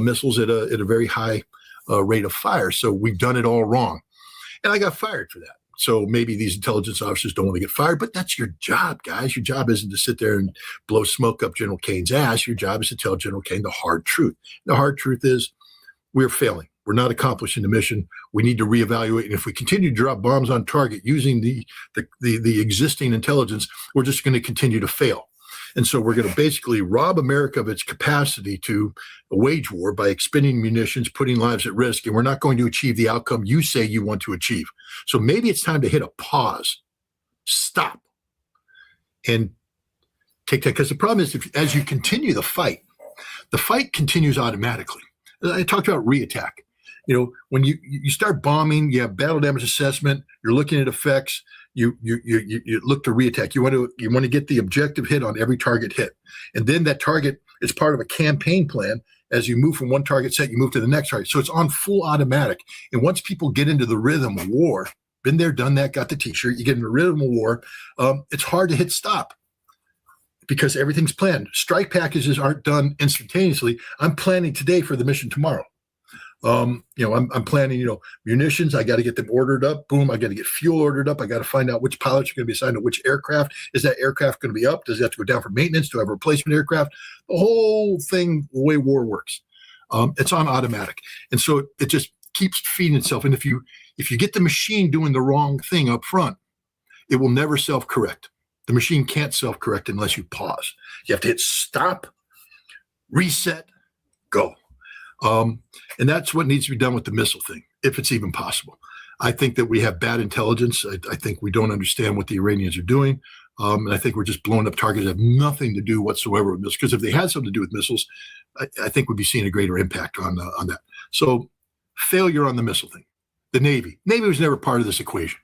missiles at a very high rate of fire. So we've done it all wrong. And I got fired for that. So maybe these intelligence officers don't want to get fired, but that's your job, guys. Your job isn't to sit there and blow smoke up General Kane's ass. Your job is to tell General Kane the hard truth. The hard truth is we're failing. We're not accomplishing the mission. We need to reevaluate. And if we continue to drop bombs on target using the existing intelligence, we're just going to continue to fail. And so we're going to basically rob America of its capacity to wage war by expending munitions, putting lives at risk, and we're not going to achieve the outcome you say you want to achieve. So maybe it's time to hit a pause, stop, and take that. Because the problem is, as you continue the fight continues automatically. I talked about reattack. When you start bombing, you have battle damage assessment, you're looking at effects, you look to reattack. You want to get the objective hit on every target hit. And then that target is part of a campaign plan. As you move from one target set, you move to the next target. So it's on full automatic. And once people get into the rhythm of war, been there, done that, got the t-shirt, you get into the rhythm of war, it's hard to hit stop because everything's planned. Strike packages aren't done instantaneously. I'm planning today for the mission tomorrow. I'm planning, munitions. I got to get them ordered up. Boom. I got to get fuel ordered up. I got to find out which pilots are going to be assigned to which aircraft. Is that aircraft going to be up? Does it have to go down for maintenance? Do I have a replacement aircraft? The whole thing, the way war works, it's on automatic. And so it just keeps feeding itself. And if you get the machine doing the wrong thing up front, it will never self-correct. The machine can't self-correct unless you pause. You have to hit stop, reset, go. And that's what needs to be done with the missile thing, if it's even possible. I think that we have bad intelligence. I think we don't understand what the Iranians are doing. And I think we're just blowing up targets that have nothing to do whatsoever with missiles. Because if they had something to do with missiles, I think we'd be seeing a greater impact on that. So failure on the missile thing. The Navy. Navy was never part of this equation.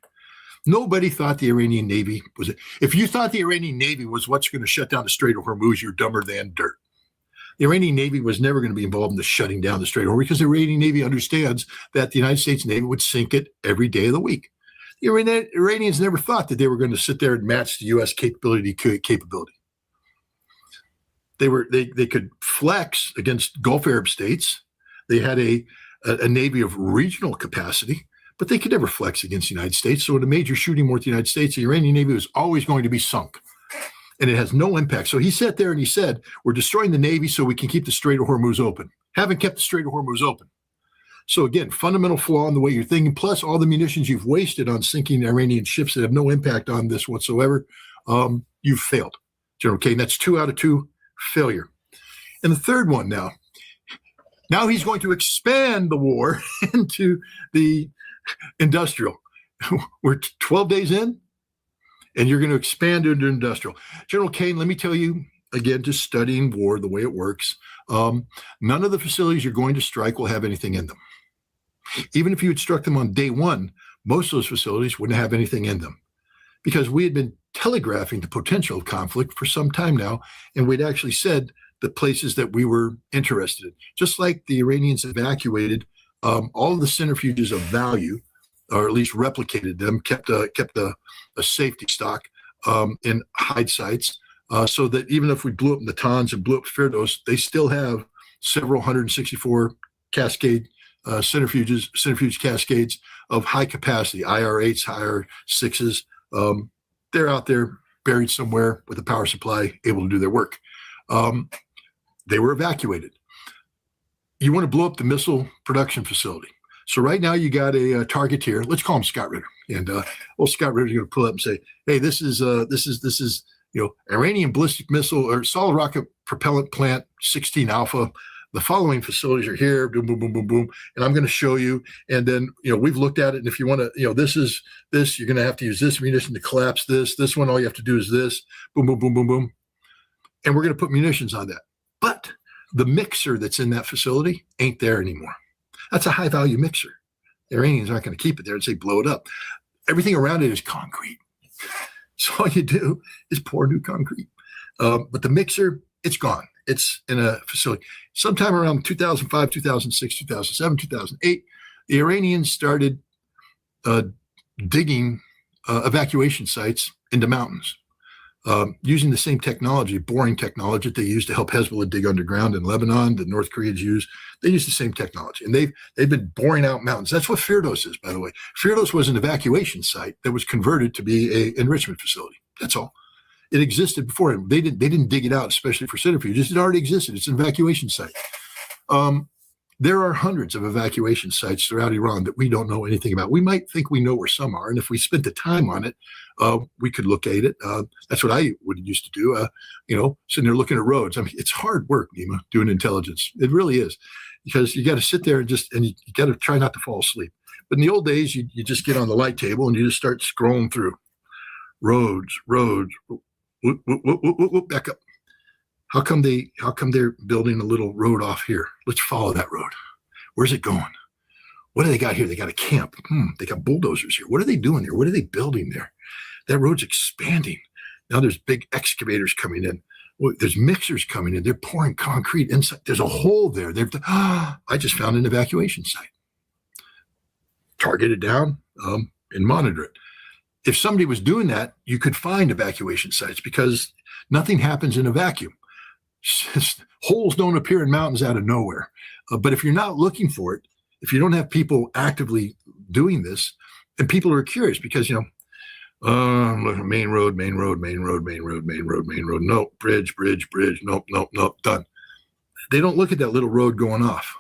Nobody thought the Iranian Navy was it. If you thought the Iranian Navy was what's going to shut down the Strait of Hormuz, you're dumber than dirt. The Iranian Navy was never going to be involved in the shutting down the Strait of Hormuz because the Iranian Navy understands that the United States Navy would sink it every day of the week. The Iranians never thought that they were going to sit there and match the U.S. capability. They could flex against Gulf Arab states. They had a Navy of regional capacity, but they could never flex against the United States. So in a major shooting war with the United States, the Iranian Navy was always going to be sunk. And it has no impact. So he sat there and he said, we're destroying the Navy so we can keep the Strait of Hormuz open. Haven't kept the Strait of Hormuz open. So again, fundamental flaw in the way you're thinking, plus all the munitions you've wasted on sinking Iranian ships that have no impact on this whatsoever, you've failed. General Kane, that's 2 out of 2 failure. And the third one now he's going to expand the war into the industrial. We're 12 days in. And you're going to expand into industrial. General Kane, let me tell you, again, just studying war, the way it works, none of the facilities you're going to strike will have anything in them. Even if you had struck them on day one, most of those facilities wouldn't have anything in them because we had been telegraphing the potential of conflict for some time now, and we'd actually said the places that we were interested in. Just like the Iranians evacuated all of the centrifuges of value, or at least replicated them, kept a safety stock in hide sites, so that even if we blew up Natanz and blew up Firdos, they still have several 164 cascade centrifuge cascades of high capacity, IR-8s, IR-6s. They're out there buried somewhere with a power supply, able to do their work. They were evacuated. You want to blow up the missile production facility. So right now you got a targeteer. Let's call him Scott Ritter. And Scott Ritter's going to pull up and say, "Hey, this is Iranian ballistic missile or solid rocket propellant plant 16 Alpha. The following facilities are here, boom, boom, boom, boom, boom. And I'm going to show you. And then, we've looked at it. And if you want to, this is this, you're going to have to use this munition to collapse this. This one, all you have to do is this, boom, boom, boom, boom, boom. And we're going to put munitions on that. But the mixer that's in that facility ain't there anymore. That's a high value mixer. The Iranians aren't going to keep it there and say, blow it up. Everything around it is concrete. So all you do is pour new concrete. But the mixer, it's gone. It's in a facility. Sometime around 2005, 2006, 2007, 2008, the Iranians started digging evacuation sites into mountains using the same technology, boring technology that they used to help Hezbollah dig underground in Lebanon, that North Koreans use. They use the same technology, and they've been boring out mountains. That's what Firdos is, by the way. Firdos was an evacuation site that was converted to be an enrichment facility. That's all. It existed before. They didn't dig it out, especially for centrifuges. It already existed. It's an evacuation site. There are hundreds of evacuation sites throughout Iran that we don't know anything about. We might think we know where some are, and if we spent the time on it, we could locate it. That's what I would used to do. Sitting there looking at roads. I mean, it's hard work, Nima, doing intelligence. It really is, because you got to sit there and you got to try not to fall asleep. But in the old days, you just get on the light table and you just start scrolling through roads. Whoop, back up. How come they're building a little road off here? Let's follow that road. Where's it going? What do they got here? They got a camp. They got bulldozers here. What are they doing here? What are they building there? That road's expanding. Now there's big excavators coming in. There's mixers coming in. They're pouring concrete inside. There's a hole there. I just found an evacuation site. Target it down and monitor it. If somebody was doing that, you could find evacuation sites, because nothing happens in a vacuum. Holes don't appear in mountains out of nowhere. But if you're not looking for it, if you don't have people actively doing this, and people are curious, because, main road, nope, bridge, nope, done. They don't look at that little road going off.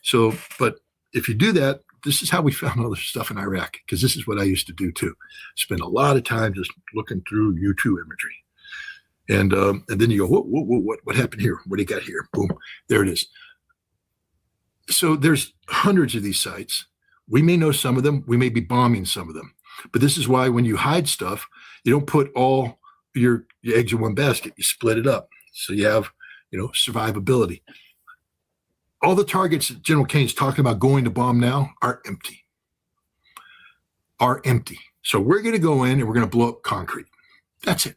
So, but if you do that, this is how we found all this stuff in Iraq, because this is what I used to do too. Spend a lot of time just looking through U2 imagery. And then you go, what happened here? What do you got here? Boom, there it is. So there's hundreds of these sites. We may know some of them. We may be bombing some of them. But this is why when you hide stuff, you don't put all your eggs in one basket. You split it up. So you have, survivability. All the targets that General Kane's talking about going to bomb now are empty. So we're going to go in and we're going to blow up concrete. That's it.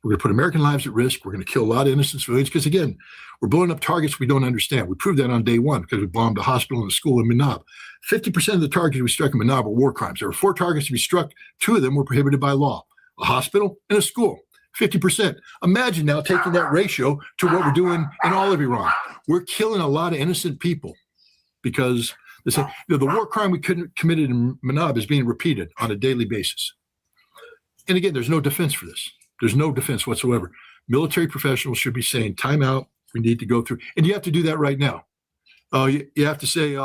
We're going to put American lives at risk. We're going to kill a lot of innocent civilians, because, again, we're blowing up targets we don't understand. We proved that on day one, because we bombed a hospital and a school in Manab. 50% of the targets we struck in Manab were war crimes. There were 4 targets to be struck. 2 of them were prohibited by law: a hospital and a school. 50%. Imagine now taking that ratio to what we're doing in all of Iran. We're killing a lot of innocent people, because the war crime we committed in Manab is being repeated on a daily basis. And again, there's no defense for this. There's no defense whatsoever. Military professionals should be saying, time out, we need to go through. And you have to do that right now. You have to say,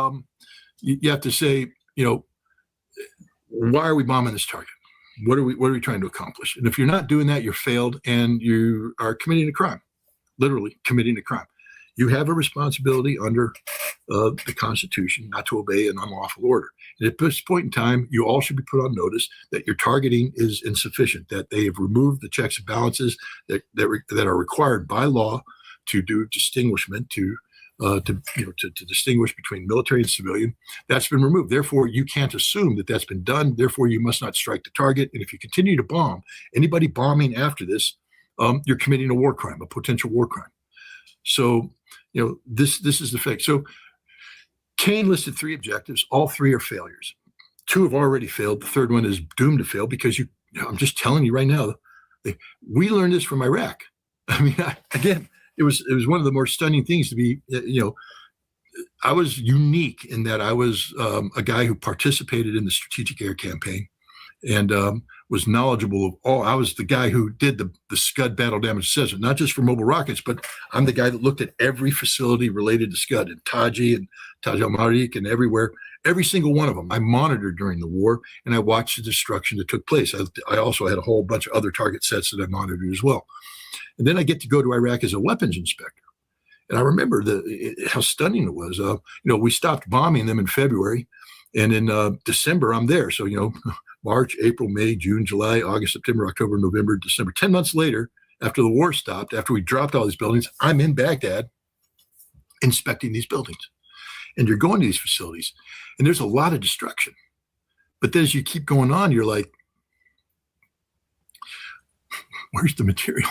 why are we bombing this target? What are we trying to accomplish? And if you're not doing that, you're failed, and you are committing a crime, literally committing a crime. You have a responsibility under the Constitution not to obey an unlawful order. And at this point in time, you all should be put on notice that your targeting is insufficient, that they have removed the checks and balances that are required by law to do distinguishment, to distinguish between military and civilian. That's been removed. Therefore, you can't assume that that's been done. Therefore, you must not strike the target. And if you continue to bomb, anybody bombing after this, you're committing a war crime, a potential war crime. So, this is the fact. So Kane listed 3 objectives. All 3 are failures. 2 have already failed. The 3rd one is doomed to fail, because I'm just telling you right now, we learned this from Iraq. I mean, again, it was one of the more stunning things to be, I was unique in that I was a guy who participated in the Strategic Air Campaign and was knowledgeable of all. I was the guy who did the Scud battle damage assessment, not just for mobile rockets, but I'm the guy that looked at every facility related to Scud in Taji and Taj al-Mariq and everywhere. Every single one of them I monitored during the war, and I watched the destruction that took place. I also had a whole bunch of other target sets that I monitored as well. And then I get to go to Iraq as a weapons inspector. And I remember how stunning it was. We stopped bombing them in February, and in December I'm there. So, March, April, May, June, July, August, September, October, November, December. 10 months later, after the war stopped, after we dropped all these buildings, I'm in Baghdad inspecting these buildings. And you're going to these facilities, and there's a lot of destruction. But then as you keep going on, you're like, where's the material?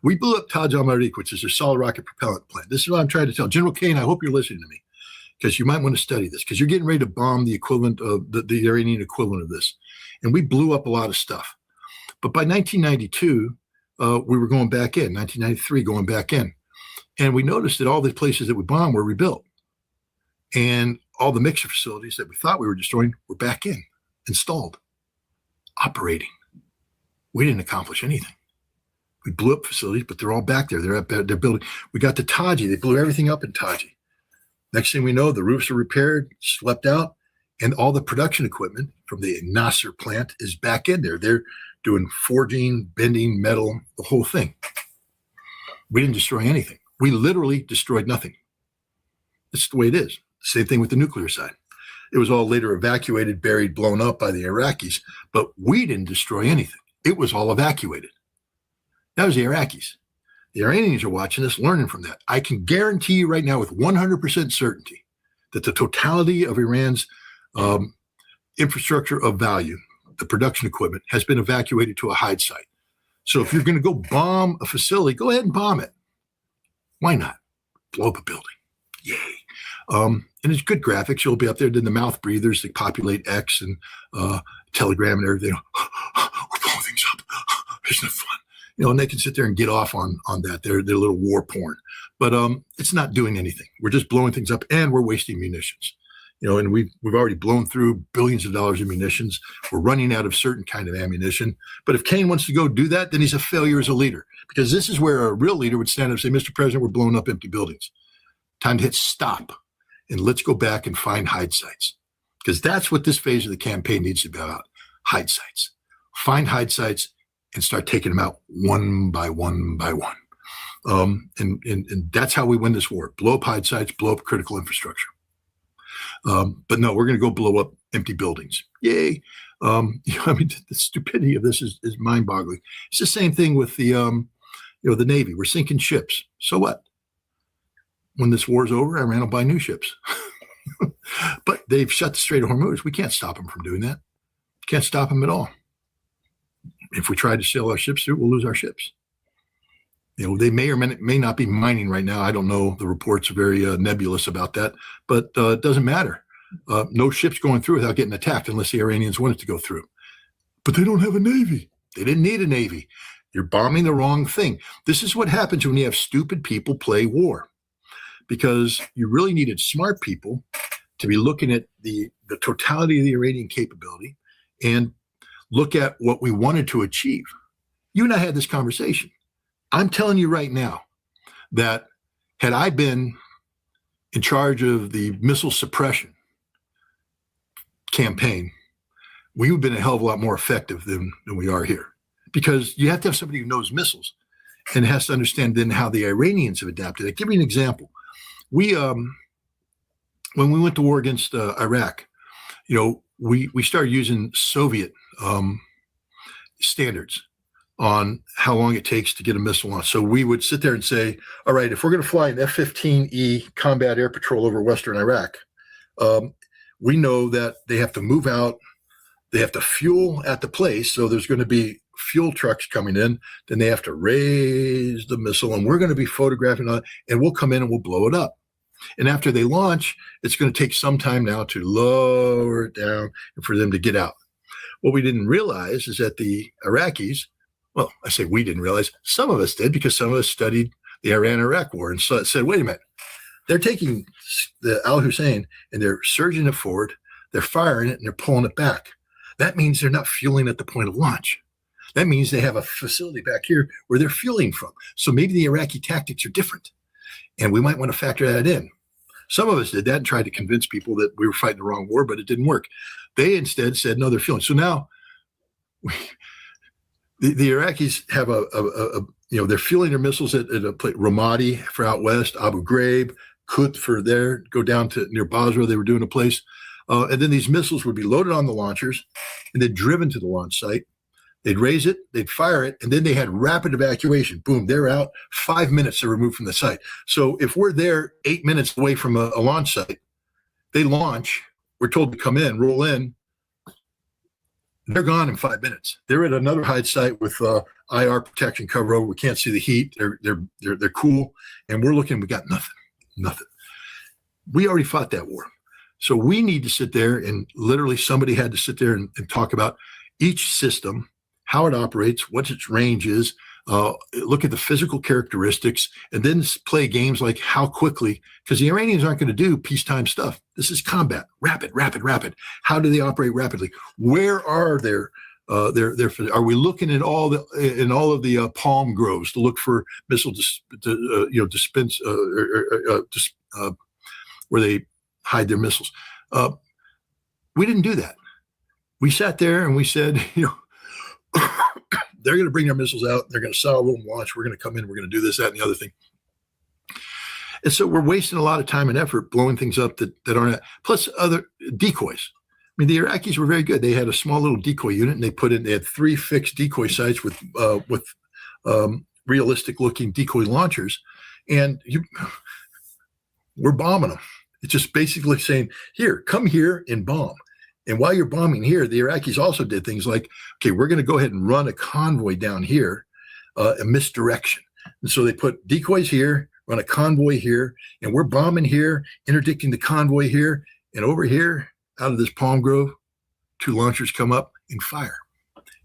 We blew up Taj al-Mariq, which is their solid rocket propellant plant. This is what I'm trying to tell. General Kane, I hope you're listening to me, because you might want to study this, because you're getting ready to bomb the equivalent of the Iranian equivalent of this. And we blew up a lot of stuff. But by 1992, we were going back in, 1993, going back in. And we noticed that all the places that we bombed were rebuilt. And all the mixer facilities that we thought we were destroying were back in, installed, operating. We didn't accomplish anything. We blew up facilities, but they're all back there. They're building. We got to Taji. They blew everything up in Taji. Next thing we know, the roofs are repaired, swept out, and all the production equipment from the Nasser plant is back in there. They're doing forging, bending metal, the whole thing. We didn't destroy anything. We literally destroyed nothing. It's the way it is. Same thing with the nuclear side. It was all later evacuated, buried, blown up by the Iraqis, but we didn't destroy anything. It was all evacuated. That was the Iraqis. The Iranians are watching this, learning from that. I can guarantee you right now with 100% certainty that the totality of Iran's infrastructure of value, the production equipment, has been evacuated to a hide site. So if you're going to go bomb a facility, go ahead and bomb it. Why not? Blow up a building. Yay. And it's good graphics. You'll be up there doing the mouth breathers that populate X and Telegram and everything. We're blowing things up. Isn't it fun? And they can sit there and get off on that. They're little war porn. But it's not doing anything. We're just blowing things up, and we're wasting munitions. And we've already blown through billions of dollars in munitions. We're running out of certain kind of ammunition. But if Kane wants to go do that, then he's a failure as a leader, because this is where a real leader would stand up and say, Mr. President, we're blowing up empty buildings. Time to hit stop, and let's go back and find hide sites, because that's what this phase of the campaign needs to be about. Hide sites. Find hide sites and start taking them out one by one by one. And that's how we win this war. Blow up hide sites, blow up critical infrastructure. But no, we're going to go blow up empty buildings. Yay. The stupidity of this is mind-boggling. It's the same thing with the Navy. We're sinking ships. So what? When this war's over, Iran will buy new ships. But they've shut the Strait of Hormuz. We can't stop them from doing that. Can't stop them at all. If we try to sail our ships through, we'll lose our ships. They may or may not be mining right now. I don't know. The reports are very nebulous about that, but it doesn't matter. No ships going through without getting attacked unless the Iranians want it to go through. But they don't have a navy. They didn't need a navy. You're bombing the wrong thing. This is what happens when you have stupid people play war, because you really needed smart people to be looking at the totality of the Iranian capability and look at what we wanted to achieve. You and I had this conversation. I'm telling you right now that had I been in charge of the missile suppression campaign, we would have been a hell of a lot more effective than we are here. Because you have to have somebody who knows missiles and has to understand then how the Iranians have adapted. I'll give you an example. We, when we went to war against Iraq, we started using Soviet standards on how long it takes to get a missile launch. So we would sit there and say, all right, if we're going to fly an F-15E combat air patrol over Western Iraq, we know that they have to move out, they have to fuel at the place, so there's going to be fuel trucks coming in, then they have to raise the missile, and we're going to be photographing it, and we'll come in and we'll blow it up. And after they launch, it's going to take some time now to lower it down and for them to get out. What we didn't realize is that the Iraqis, well, I say we didn't realize, some of us did, because some of us studied the Iran-Iraq war and said, wait a minute, they're taking the Al-Hussein and they're surging it forward, they're firing it, and they're pulling it back. That means they're not fueling at the point of launch. That means they have a facility back here where they're fueling from. So maybe the Iraqi tactics are different, and we might want to factor that in. Some of us did that and tried to convince people that we were fighting the wrong war, but it didn't work. They instead said, no, they're feeling. So now the Iraqis have they're fueling their missiles at a place, Ramadi for out west, Abu Ghraib, Kut for there, go down to near Basra, they were doing a place. And then these missiles would be loaded on the launchers and then driven to the launch site. They'd raise it, they'd fire it, and then they had rapid evacuation. Boom, they're out. 5 minutes to remove from the site. So if we're there 8 minutes away from a launch site, they launch, we're told to come in, roll in, they're gone in 5 minutes. They're at another hide site with IR protection cover over. We can't see the heat. They're cool, and we're looking. We got nothing. We already fought that war, so we need to sit there and literally somebody had to sit there and talk about each system, how it operates, what its range is. Look at the physical characteristics, and then play games like how quickly, because the Iranians aren't going to do peacetime stuff. This is combat, rapid. How do they operate rapidly? Where are their are we looking at all of the palm groves to look for missile dispense where they hide their missiles? We didn't do that. We sat there and we said, they're going to bring their missiles out. They're going to silo them, launch. We're going to come in. We're going to do this, that, and the other thing. And so we're wasting a lot of time and effort blowing things up that aren't. Plus other decoys. I mean, the Iraqis were very good. They had a small little decoy unit, and they had 3 fixed decoy sites with realistic-looking decoy launchers, and we're bombing them. It's just basically saying, "Here, come here and bomb." And while you're bombing here, the Iraqis also did things like, okay, we're going to go ahead and run a convoy down here, a misdirection. And so they put decoys here, run a convoy here, and we're bombing here, interdicting the convoy here, and over here, out of this palm grove, 2 launchers come up and fire.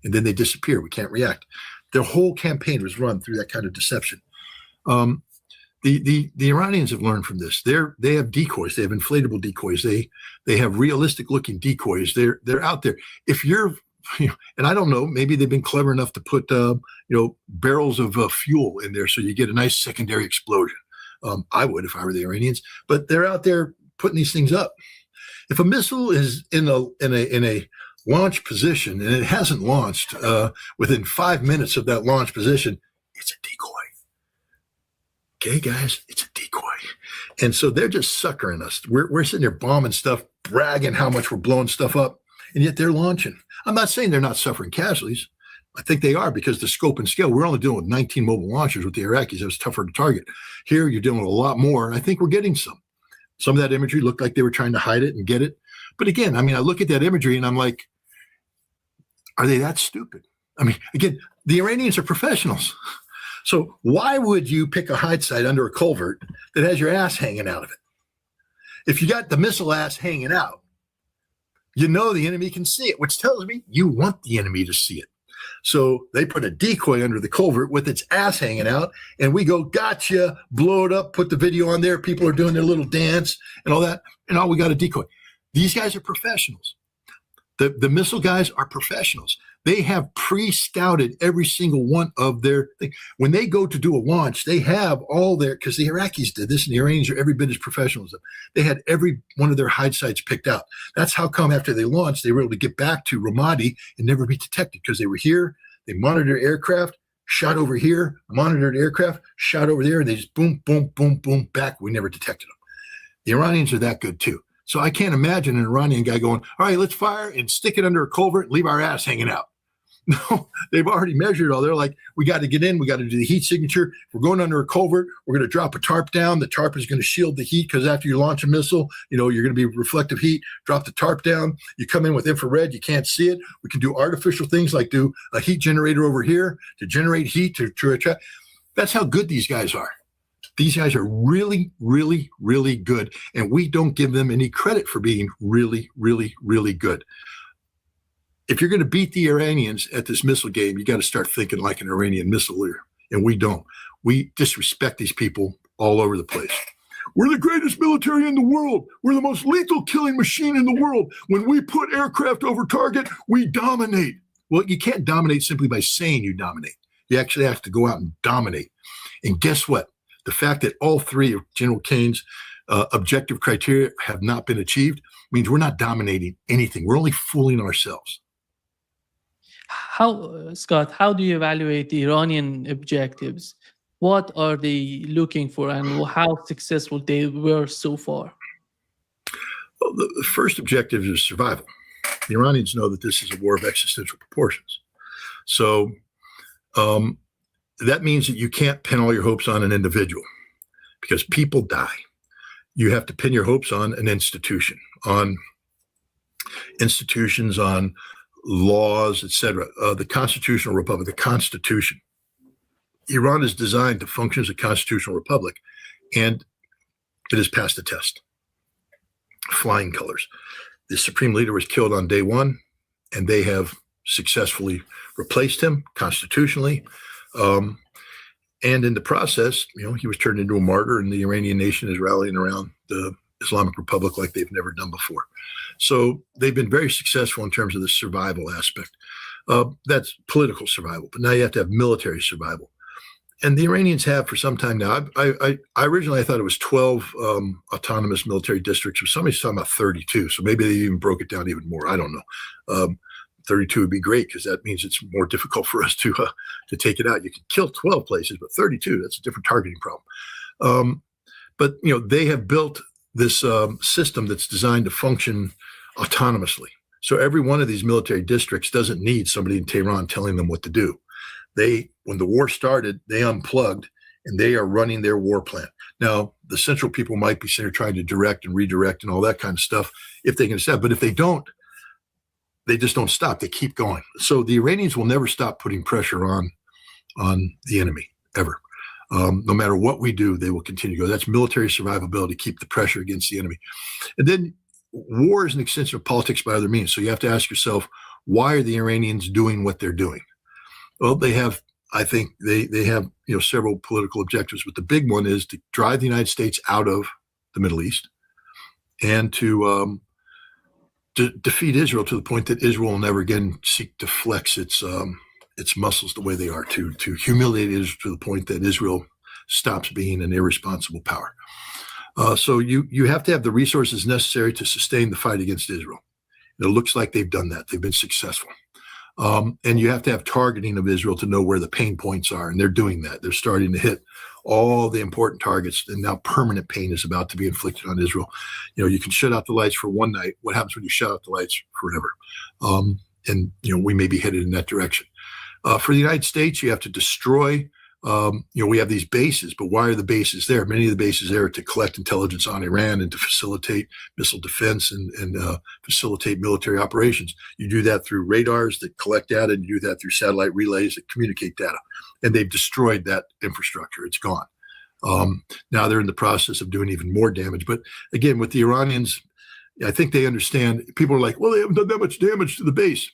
And then they disappear. We can't react. Their whole campaign was run through that kind of deception. The Iranians have learned from this. They have decoys. They have inflatable decoys. They have realistic looking decoys. They're out there. If you're, and I don't know, maybe they've been clever enough to put barrels of fuel in there so you get a nice secondary explosion. I would if I were the Iranians. But they're out there putting these things up. If a missile is in a launch position and it hasn't launched within 5 minutes of that launch position, it's a decoy. Okay, guys, it's a decoy. And so they're just suckering us. We're sitting there bombing stuff, bragging how much we're blowing stuff up, and yet they're launching. I'm not saying they're not suffering casualties. I think they are, because the scope and scale, we're only dealing with 19 mobile launchers with the Iraqis. It was tougher to target. Here, you're dealing with a lot more, and I think we're getting some. Some of that imagery looked like they were trying to hide it and get it. But again, I mean, I look at that imagery and I'm like, are they that stupid? I mean, again, the Iranians are professionals. So why would you pick a hide site under a culvert that has your ass hanging out of it? If you got the missile ass hanging out, the enemy can see it, which tells me you want the enemy to see it. So they put a decoy under the culvert with its ass hanging out, and we go, gotcha, blow it up, put the video on there. People are doing their little dance and all that, and all we got a decoy. These guys are professionals. The missile guys are professionals. They have pre-scouted every single one of their things. When they go to do a launch, they have all their, because the Iraqis did this and the Iranians are every bit as professional as them. They had every one of their hide sites picked out. That's how come after they launched, they were able to get back to Ramadi and never be detected, because they were here, they monitored aircraft, shot over here, monitored aircraft, shot over there, and they just boom, boom, boom, boom, back. We never detected them. The Iranians are that good too. So I can't imagine an Iranian guy going, all right, let's fire and stick it under a culvert and leave our ass hanging out. No, they've already measured all. They're like, we got to get in. We got to do the heat signature. We're going under a culvert. We're going to drop a tarp down. The tarp is going to shield the heat, because after you launch a missile, you're going to be reflective heat. Drop the tarp down. You come in with infrared. You can't see it. We can do artificial things like do a heat generator over here to generate heat to attract. That's how good these guys are. These guys are really, really, really good, and we don't give them any credit for being really, really, really good. If you're going to beat the Iranians at this missile game, you got to start thinking like an Iranian missileer, and we don't. We disrespect these people all over the place. We're the greatest military in the world. We're the most lethal killing machine in the world. When we put aircraft over target, we dominate. Well, you can't dominate simply by saying you dominate. You actually have to go out and dominate. And guess what? The fact that all 3 of General Kane's objective criteria have not been achieved, means we're not dominating anything. We're only fooling ourselves.
How, Scott, how do you evaluate the Iranian objectives? What are they looking for, and how successful they were so far?
Well, the first objective is survival. The Iranians know that this is a war of existential proportions. So that means that you can't pin all your hopes on an individual because people die. You have to pin your hopes on an institution, on institutions, on laws, etc. The constitutional republic, the Constitution. Iran is designed to function as a constitutional republic, and it has passed the test. Flying colors. The supreme leader was killed on day one, and they have successfully replaced him constitutionally. And in the process, he was turned into a martyr, and the Iranian nation is rallying around the Islamic Republic like they've never done before. So they've been very successful in terms of the survival aspect. That's political survival, but now you have to have military survival. And the Iranians have for some time now. I originally thought it was 12 autonomous military districts, but somebody's talking about 32. So maybe they even broke it down even more. I don't know. 32 would be great because that means it's more difficult for us to take it out. You can kill 12 places, but 32, that's a different targeting problem. But they have built this system that's designed to function autonomously. So every one of these military districts doesn't need somebody in Tehran telling them what to do. When the war started, they unplugged and they are running their war plan. Now, the central people might be sitting there trying to direct and redirect and all that kind of stuff if they can stop. But if they don't, they just don't stop. They keep going. So the Iranians will never stop putting pressure on the enemy, ever. No matter what we do, they will continue to go. That's military survivability, keep the pressure against the enemy. And then war is an extension of politics by other means. So you have to ask yourself, why are the Iranians doing what they're doing? Well, they have, I think they have, several political objectives, but the big one is to drive the United States out of the Middle East and to defeat Israel to the point that Israel will never again seek to flex its muscles the way they are, to humiliate Israel to the point that Israel stops being an irresponsible power. So you have to have the resources necessary to sustain the fight against Israel. And it looks like they've done that. They've been successful. And you have to have targeting of Israel to know where the pain points are. And they're doing that. They're starting to hit all the important targets. And now permanent pain is about to be inflicted on Israel. You can shut out the lights for one night. What happens when you shut out the lights forever? And we may be headed in that direction. For the United States, you have to destroy. We have these bases, but why are the bases there? Many of the bases there are to collect intelligence on Iran and to facilitate missile defense and facilitate military operations. You do that through radars that collect data, and you do that through satellite relays that communicate data. And they've destroyed that infrastructure. It's gone. Now they're in the process of doing even more damage. But again, with the Iranians, I think they understand. People are like, well, they haven't done that much damage to the base.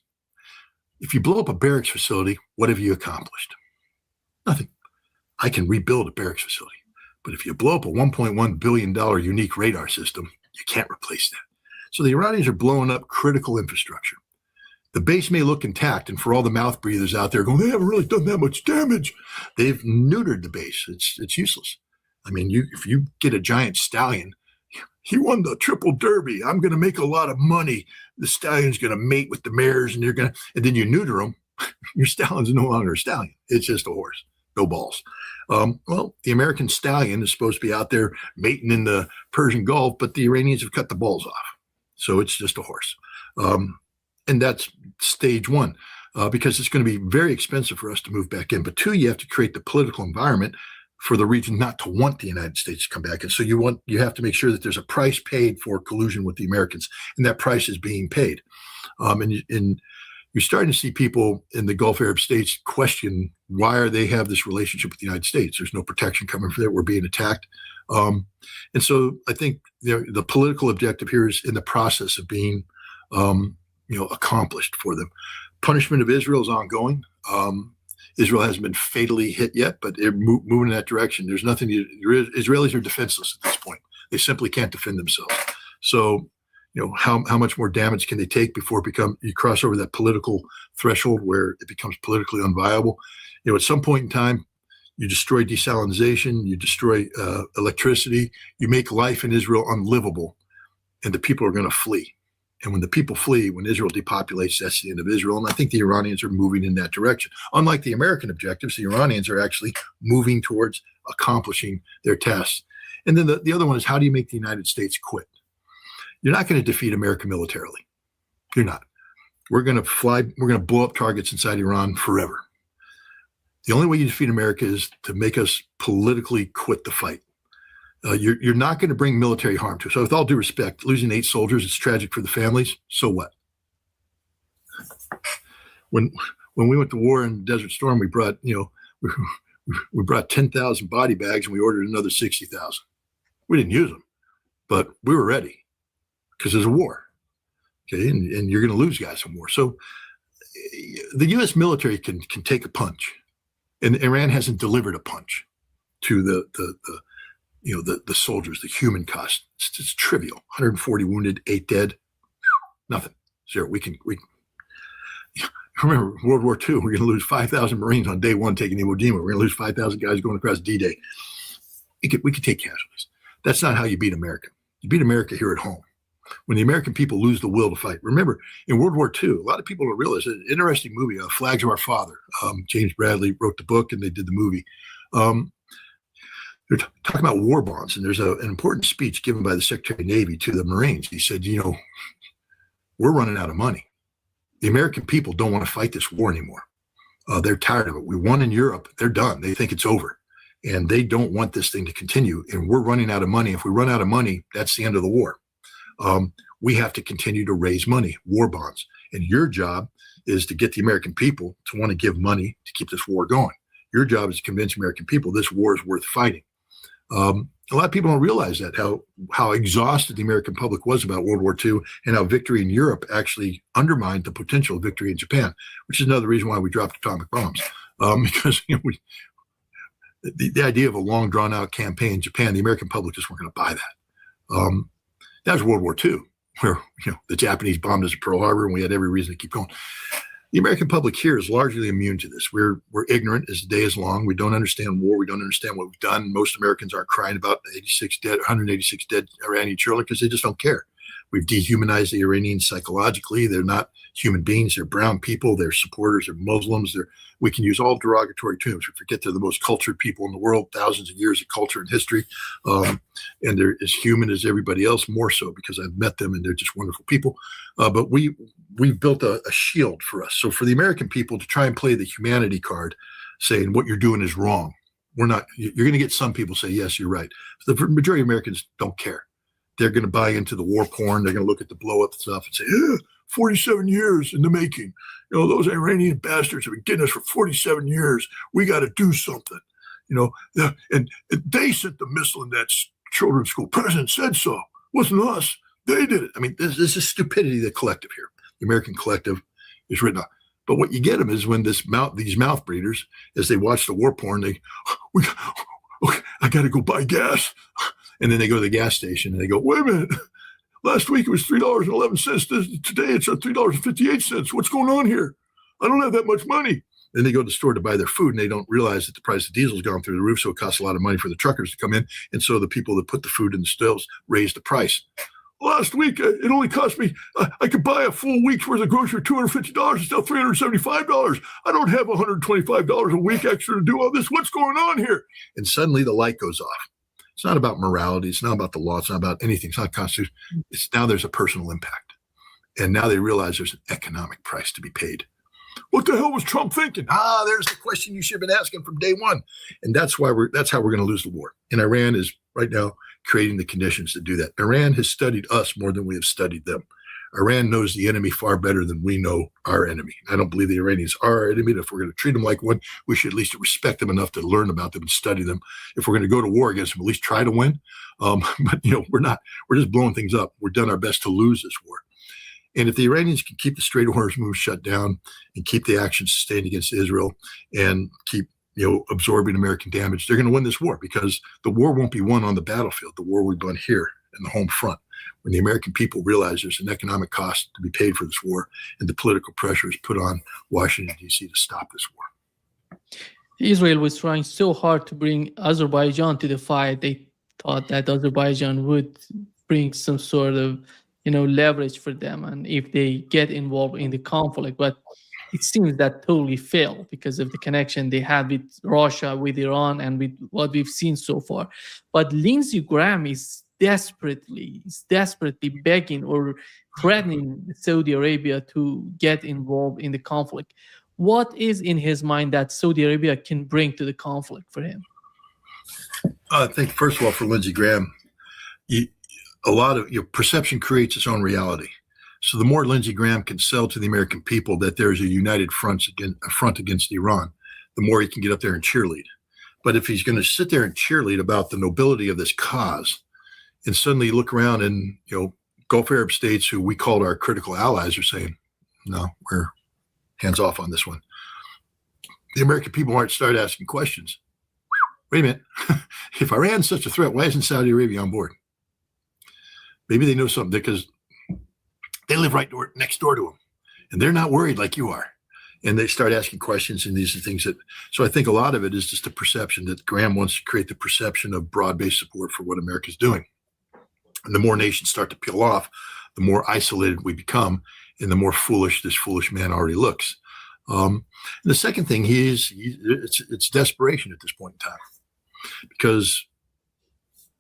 If you blow up a barracks facility, what have you accomplished? Nothing. I can rebuild a barracks facility. But if you blow up a $1.1 billion unique radar system, you can't replace that. So the Iranians are blowing up critical infrastructure. The base may look intact, and for all the mouth breathers out there going, they haven't really done that much damage, they've neutered the base. It's useless. I mean, if you get a giant stallion, he won the triple derby. I'm going to make a lot of money. The stallion's going to mate with the mares, and then you neuter them. Your stallion's no longer a stallion. It's just a horse. No balls. Well, the American stallion is supposed to be out there mating in the Persian Gulf, but the Iranians have cut the balls off. So it's just a horse. And that's stage one, because it's going to be very expensive for us to move back in. But two, you have to create the political environment for the region not to want the United States to come back in. So you have to make sure that there's a price paid for collusion with the Americans, and that price is being paid. And you're starting to see people in the Gulf Arab states question why they have this relationship with the United States. There's no protection coming from it. We're being attacked. And so I think the political objective here is in the process of being accomplished for them. Punishment of Israel is ongoing. Israel hasn't been fatally hit yet, but they're moving in that direction. There's nothing. Israelis are defenseless at this point. They simply can't defend themselves. So, how much more damage can they take before you cross over that political threshold where it becomes politically unviable? At some point in time, you destroy desalination, you destroy electricity, you make life in Israel unlivable, and the people are going to flee. And when the people flee, when Israel depopulates, that's the end of Israel. And I think the Iranians are moving in that direction. Unlike the American objectives, the Iranians are actually moving towards accomplishing their tasks. And then the other one is, how do you make the United States quit? You're not going to defeat America militarily. You're not. We're going to blow up targets inside Iran forever. The only way you defeat America is to make us politically quit the fight. You're not going to bring military harm to us. So with all due respect, losing 8 soldiers, it's tragic for the families. So what? When we went to war in Desert Storm, we brought, we brought 10,000 body bags and we ordered another 60,000. We didn't use them, but we were ready because there's a war. Okay. And you're going to lose guys in war. So the U.S. military can take a punch, and Iran hasn't delivered a punch to the soldiers, the human cost. It's trivial. 140 wounded, 8 dead, nothing, 0. We remember World War II. We're going to lose 5,000 Marines on day 1 taking Iwo Jima. We're going to lose 5,000 guys going across D-Day. We could take casualties. That's not how you beat America. You beat America here at home. When the American people lose the will to fight. Remember, in World War II, a lot of people don't realize, an interesting movie, Flags of Our Father. James Bradley wrote the book and they did the movie. They're talking about war bonds, and there's an important speech given by the Secretary of Navy to the Marines. He said, we're running out of money. The American people don't want to fight this war anymore. They're tired of it. We won in Europe. They're done. They think it's over. And they don't want this thing to continue. And we're running out of money. If we run out of money, that's the end of the war. We have to continue to raise money, war bonds. And your job is to get the American people to want to give money to keep this war going. Your job is to convince American people this war is worth fighting. A lot of people don't realize that, how exhausted the American public was about World War II and how victory in Europe actually undermined the potential of victory in Japan, which is another reason why we dropped atomic bombs. Because the idea of a long drawn-out campaign in Japan, the American public just weren't going to buy that. That was World War II, where the Japanese bombed us at Pearl Harbor, and we had every reason to keep going. The American public here is largely immune to this. We're ignorant as the day is long. We don't understand war. We don't understand what we've done. Most Americans aren't crying about 186 dead Iranian children because they just don't care. We've dehumanized the Iranians psychologically. They're not human beings. They're brown people. They're supporters. They're Muslims. We can use all derogatory terms. We forget they're the most cultured people in the world, thousands of years of culture and history. And they're as human as everybody else, more so because I've met them and they're just wonderful people. But we've built a shield for us. So for the American people to try and play the humanity card, saying what you're doing is wrong, you're going to get some people say, yes, you're right. The majority of Americans don't care. They're going to buy into the war porn. They're going to look at the blow up stuff and say, 47 years in the making. Those Iranian bastards have been getting us for 47 years. We got to do something. And they sent the missile in that children's school. President said so. Wasn't us. They did it. I mean, this is stupidity, the collective here. The American collective is written off. But what you get them is when these mouth breeders, as they watch the war porn, I got to go buy gas. And then they go to the gas station and they go, wait a minute, last week it was $3.11. Today it's at $3.58. What's going on here? I don't have that much money. Then they go to the store to buy their food and they don't realize that the price of diesel has gone through the roof. So it costs a lot of money for the truckers to come in. And so the people that put the food in the stoves raise the price. Last week, it only cost me, I could buy a full week's worth of grocery for $250. It's still $375. I don't have $125 a week extra to do all this. What's going on here? And suddenly the light goes off. It's not about morality. It's not about the law. It's not about anything. It's not constitution. It's now there's a personal impact. And now they realize there's an economic price to be paid. What the hell was Trump thinking? There's the question you should have been asking from day one. And that's how we're going to lose the war. And Iran is right now creating the conditions to do that. Iran has studied us more than we have studied them. Iran knows the enemy far better than we know our enemy. I don't believe the Iranians are our enemy. If we're going to treat them like one, we should at least respect them enough to learn about them and study them. If we're going to go to war against them, at least try to win. But we're not. We're just blowing things up. We've done our best to lose this war. And if the Iranians can keep the Strait of Hormuz move shut down and keep the actions sustained against Israel and keep absorbing American damage, they're going to win this war because the war won't be won on the battlefield. The war will be won here in the home front. When the American people realize there's an economic cost to be paid for this war and the political pressure is put on Washington, D.C. to stop this war.
Israel was trying so hard to bring Azerbaijan to the fight. They thought that Azerbaijan would bring some sort of, leverage for them, and if they get involved in the conflict. But it seems that totally failed because of the connection they had with Russia, with Iran, and with what we've seen so far. But Lindsey Graham is desperately begging or threatening Saudi Arabia to get involved in the conflict. What is in his mind that Saudi Arabia can bring to the conflict for him?
I think, first of all, for Lindsey Graham, a lot of perception creates its own reality. So the more Lindsey Graham can sell to the American people that there's a united front against Iran, the more he can get up there and cheerlead. But if he's going to sit there and cheerlead about the nobility of this cause, and suddenly look around and Gulf Arab states who we called our critical allies are saying, no, we're hands off on this one. The American people might start asking questions. Wait a minute. If Iran's such a threat, why isn't Saudi Arabia on board? Maybe they know something because they live next door to them, and they're not worried like you are. And they start asking questions, and these are things that. So I think a lot of it is just a perception that Graham wants to create the perception of broad-based support for what America's doing. And the more nations start to peel off, the more isolated we become, and the more foolish this foolish man already looks. And the second thing, it's desperation at this point in time, because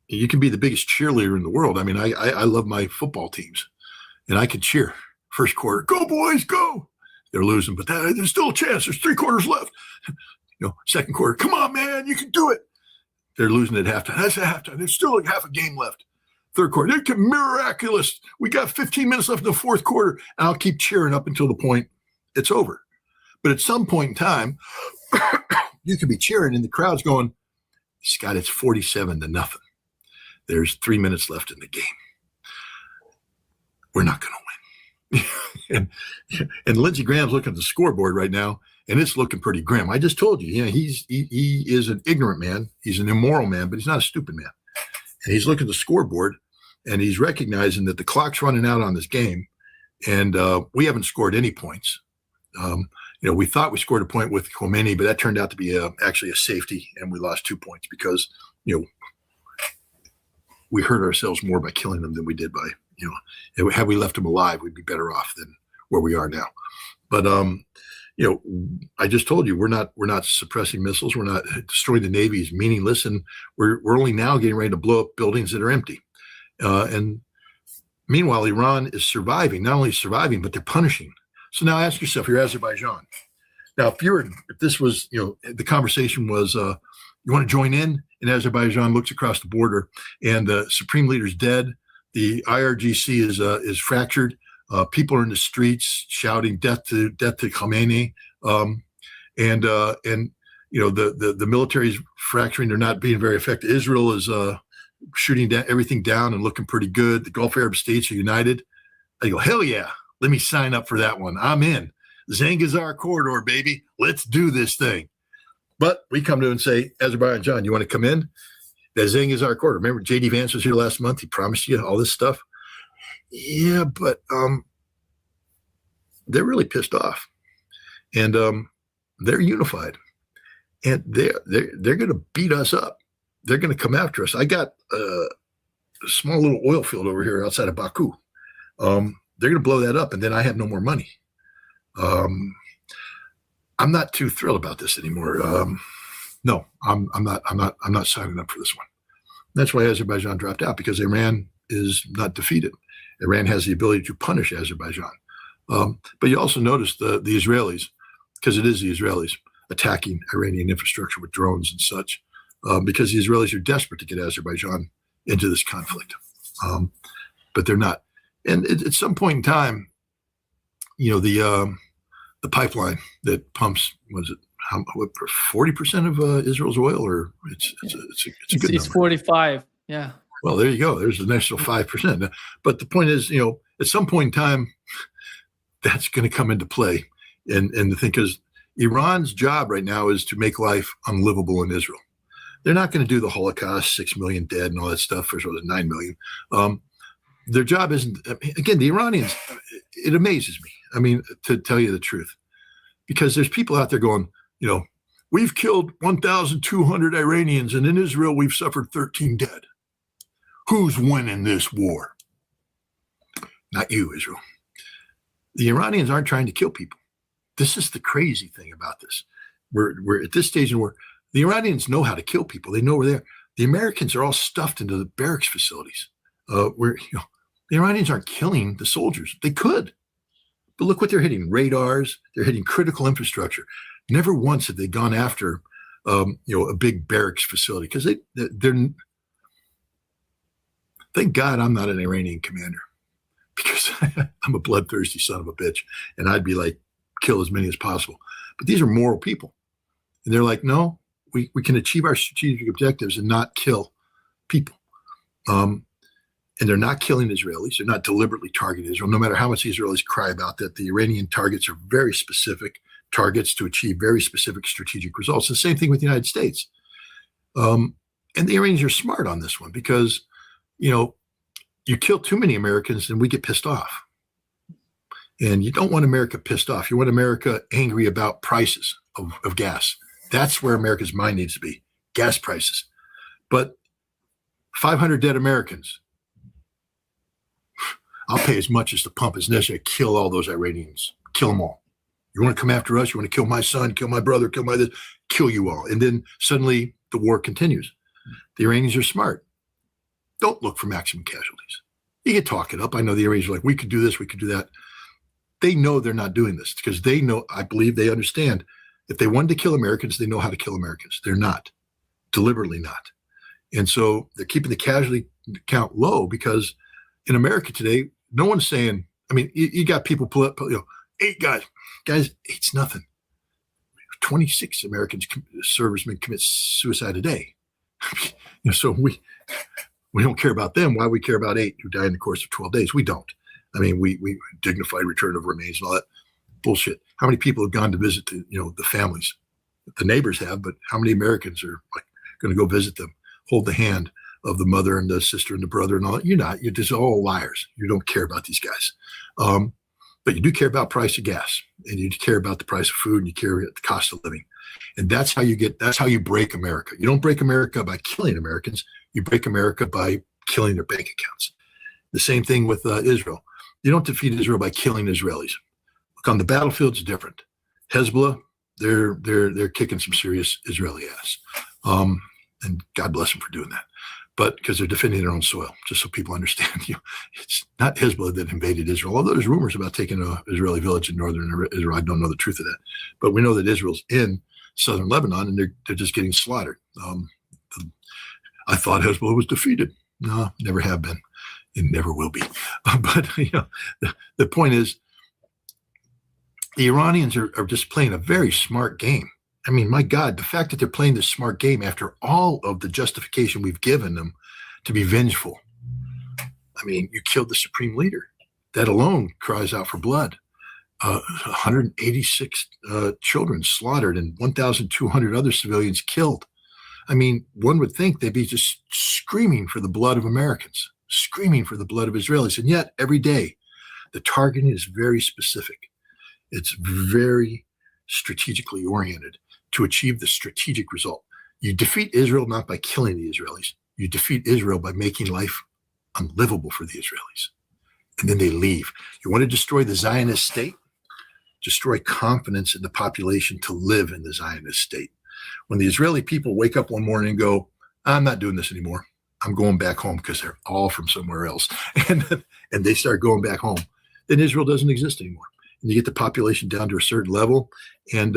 you can be the biggest cheerleader in the world. I mean, I love my football teams, and I could cheer. First quarter, go boys, go! They're losing, but there's still a chance. There's 3 quarters left. Second quarter, come on, man, you can do it. They're losing at halftime. That's at halftime. There's still like half a game left. Third quarter, they're miraculous. We got 15 minutes left in the fourth quarter, and I'll keep cheering up until the point it's over. But at some point in time, you could be cheering, and the crowd's going, Scott, it's 47-0. There's 3 minutes left in the game. We're not going to win. and Lindsey Graham's looking at the scoreboard right now, and it's looking pretty grim. I just told you, he is an ignorant man. He's an immoral man, but he's not a stupid man. And he's looking at the scoreboard, and he's recognizing that the clock's running out on this game, and we haven't scored any points. We thought we scored a point with Khomeini, but that turned out to be actually a safety, and we lost 2 points because we hurt ourselves more by killing them than we did by had we left them alive, we'd be better off than where we are now. But I just told you we're not suppressing missiles. We're not destroying the Navy is meaningless, and we're only now getting ready to blow up buildings that are empty. And meanwhile, Iran is surviving. Not only surviving, but they're punishing. So now ask yourself, you're Azerbaijan. Now, if this was, the conversation was, you want to join in? And Azerbaijan looks across the border, and the supreme leader's dead. The IRGC is fractured. People are in the streets shouting "Death to Khomeini," and the military is fracturing. They're not being very effective. Israel is shooting everything down and looking pretty good. The Gulf Arab states are united. I go, hell yeah! Let me sign up for that one. I'm in. Zangezur corridor, baby. Let's do this thing. But we come to and say, Azerbaijan, you want to come in? That Zangezur corridor. Remember, J.D. Vance was here last month. He promised you all this stuff. Yeah, but they're really pissed off, and they're unified, and they're going to beat us up. They're going to come after us. I got a small little oil field over here outside of Baku. They're going to blow that up, and then I have no more money. I'm not too thrilled about this anymore. No, I'm not signing up for this one. That's why Azerbaijan dropped out, because Iran is not defeated. Iran has the ability to punish Azerbaijan. But you also notice the Israelis, because it is the Israelis attacking Iranian infrastructure with drones and such, because the Israelis are desperate to get Azerbaijan into this conflict. But they're not. And at some point in time, the pipeline that pumps, was it 40% of Israel's oil, or it's a good
it's
number.
45. Yeah.
Well, there you go. There's an extra 5%. But the point is, at some point in time, that's going to come into play. And the thing is, Iran's job right now is to make life unlivable in Israel. They're not going to do the Holocaust, 6 million dead and all that stuff. First of all, there's 9 million. Their job isn't, again, the Iranians, it amazes me. I mean, to tell you the truth, because there's people out there going, we've killed 1,200 Iranians, and in Israel, we've suffered 13 dead. Who's winning this war? Not you, Israel. The Iranians aren't trying to kill people. This is the crazy thing about this. We're at this stage in war. The Iranians know how to kill people. They know we're there. The Americans are all stuffed into the barracks facilities. The Iranians aren't killing the soldiers. They could. But look what they're hitting. Radars. They're hitting critical infrastructure. Never once have they gone after a big barracks facility, because they're thank God I'm not an Iranian commander, because I'm a bloodthirsty son of a bitch, and I'd be like, kill as many as possible. But these are moral people. And they're like, no, we can achieve our strategic objectives and not kill people. And they're not killing Israelis. They're not deliberately targeting Israel, no matter how much the Israelis cry about that. The Iranian targets are very specific targets to achieve very specific strategic results. The same thing with the United States. And the Iranians are smart on this one, because, you kill too many Americans and we get pissed off. And you don't want America pissed off. You want America angry about prices of gas. That's where America's mind needs to be, gas prices. But 500 dead Americans, I'll pay as much as the pump is necessary to kill all those Iranians. Kill them all. You want to come after us? You want to kill my son, kill my brother, kill my this, kill you all. And then suddenly the war continues. The Iranians are smart. Don't look for maximum casualties. You can talk it up. I know the Iranians are like, we could do this, we could do that. They know they're not doing this, because they know, I believe they understand, if they wanted to kill Americans, they know how to kill Americans. They're not, deliberately not. And so they're keeping the casualty count low, because in America today, no one's saying, I mean, you got people pull up, 8 guys. Guys, 8's nothing. 26 Americans, servicemen, commit suicide a day. So we don't care about them. Why we care about 8 who die in the course of 12 days? We don't. I mean, we dignified return of remains and all that bullshit. How many people have gone to visit the families? The neighbors have, but how many Americans are like going to go visit them, hold the hand of the mother and the sister and the brother and all that? You're not. You're just all liars. You don't care about these guys. But you do care about price of gas, and you care about the price of food, and you care about the cost of living. And that's how you break America. You don't break America by killing Americans. You break America by killing their bank accounts. The same thing with Israel. You don't defeat Israel by killing Israelis. Look, on the battlefield, it's different. Hezbollah, they're kicking some serious Israeli ass. And God bless them for doing that. But because they're defending their own soil, just so people understand, it's not Hezbollah that invaded Israel. Although there's rumors about taking an Israeli village in northern Israel. I don't know the truth of that. But we know that Israel's in southern Lebanon, and they're just getting slaughtered. I thought Hezbollah was defeated. No, never have been. It never will be. But the point is, the Iranians are just playing a very smart game. I mean, my God, the fact that they're playing this smart game after all of the justification we've given them to be vengeful. I mean, you killed the supreme leader. That alone cries out for blood. 186 children slaughtered and 1,200 other civilians killed. I mean, one would think they'd be just screaming for the blood of Americans, screaming for the blood of Israelis. And yet, every day, the targeting is very specific. It's very strategically oriented to achieve the strategic result. You defeat Israel not by killing the Israelis. You defeat Israel by making life unlivable for the Israelis. And then they leave. You want to destroy the Zionist state? Destroy confidence in the population to live in the Zionist state. When the Israeli people wake up one morning and go, I'm not doing this anymore. I'm going back home, because they're all from somewhere else. And they start going back home. Then Israel doesn't exist anymore. And you get the population down to a certain level, and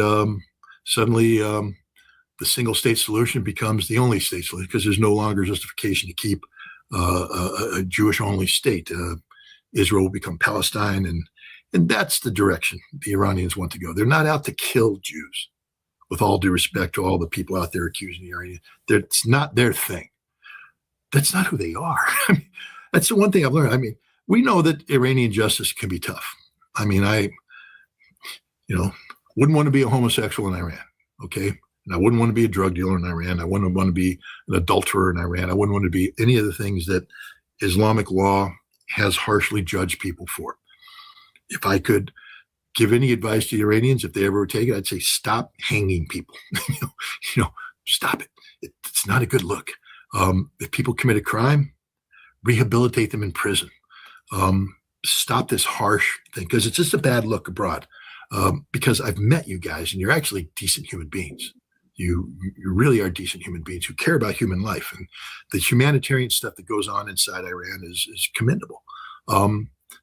suddenly the single state solution becomes the only state solution, because there's no longer justification to keep a Jewish only state. Israel will become Palestine, and that's the direction the Iranians want to go. They're not out to kill Jews, with all due respect to all the people out there accusing the Iranians. It's not their thing. That's not who they are. I mean, that's the one thing I've learned. I mean, we know that Iranian justice can be tough. I mean, I wouldn't want to be a homosexual in Iran, okay? And I wouldn't want to be a drug dealer in Iran. I wouldn't want to be an adulterer in Iran. I wouldn't want to be any of the things that Islamic law has harshly judged people for. If I could give any advice to the Iranians if they ever take it, I'd say stop hanging people. Stop it. It's not a good look. If people commit a crime, rehabilitate them in prison. Stop this harsh thing, because it's just a bad look abroad. Because I've met you guys, and you're actually decent human beings. You really are decent human beings who care about human life, and the humanitarian stuff that goes on inside Iran is commendable.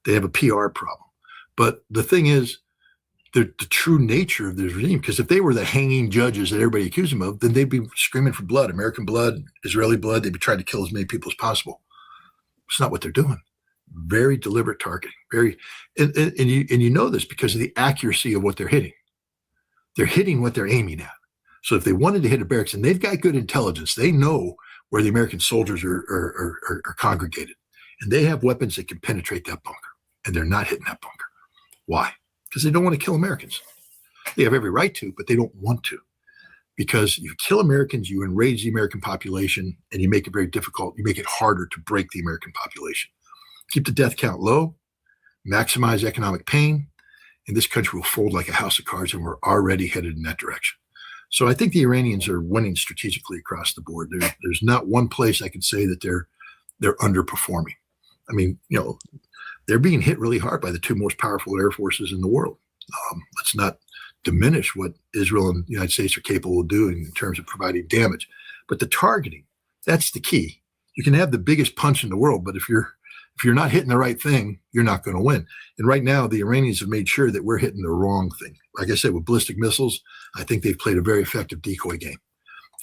They have a PR problem, but the thing is, the true nature of this regime, because if they were the hanging judges that everybody accused them of, then they'd be screaming for blood, American blood, Israeli blood. They'd be trying to kill as many people as possible. It's not what they're doing. Very deliberate targeting. And you know this because of the accuracy of what they're hitting. They're hitting what they're aiming at. So if they wanted to hit a barracks, and they've got good intelligence, they know where the American soldiers are congregated, and they have weapons that can penetrate that bunker, and they're not hitting that bunker. Why? Because they don't want to kill Americans. They have every right to, but they don't want to. Because you kill Americans, you enrage the American population, and you make it very difficult. You make it harder to break the American population. Keep the death count low, maximize economic pain, and this country will fold like a house of cards, and we're already headed in that direction. So I think the Iranians are winning strategically across the board. There's not one place I can say that they're underperforming. I mean, they're being hit really hard by the two most powerful air forces in the world. Let's not diminish what Israel and the United States are capable of doing in terms of providing damage. But the targeting, that's the key. You can have the biggest punch in the world, but if you're not hitting the right thing, you're not going to win. And right now, the Iranians have made sure that we're hitting the wrong thing. Like I said, with ballistic missiles, I think they've played a very effective decoy game.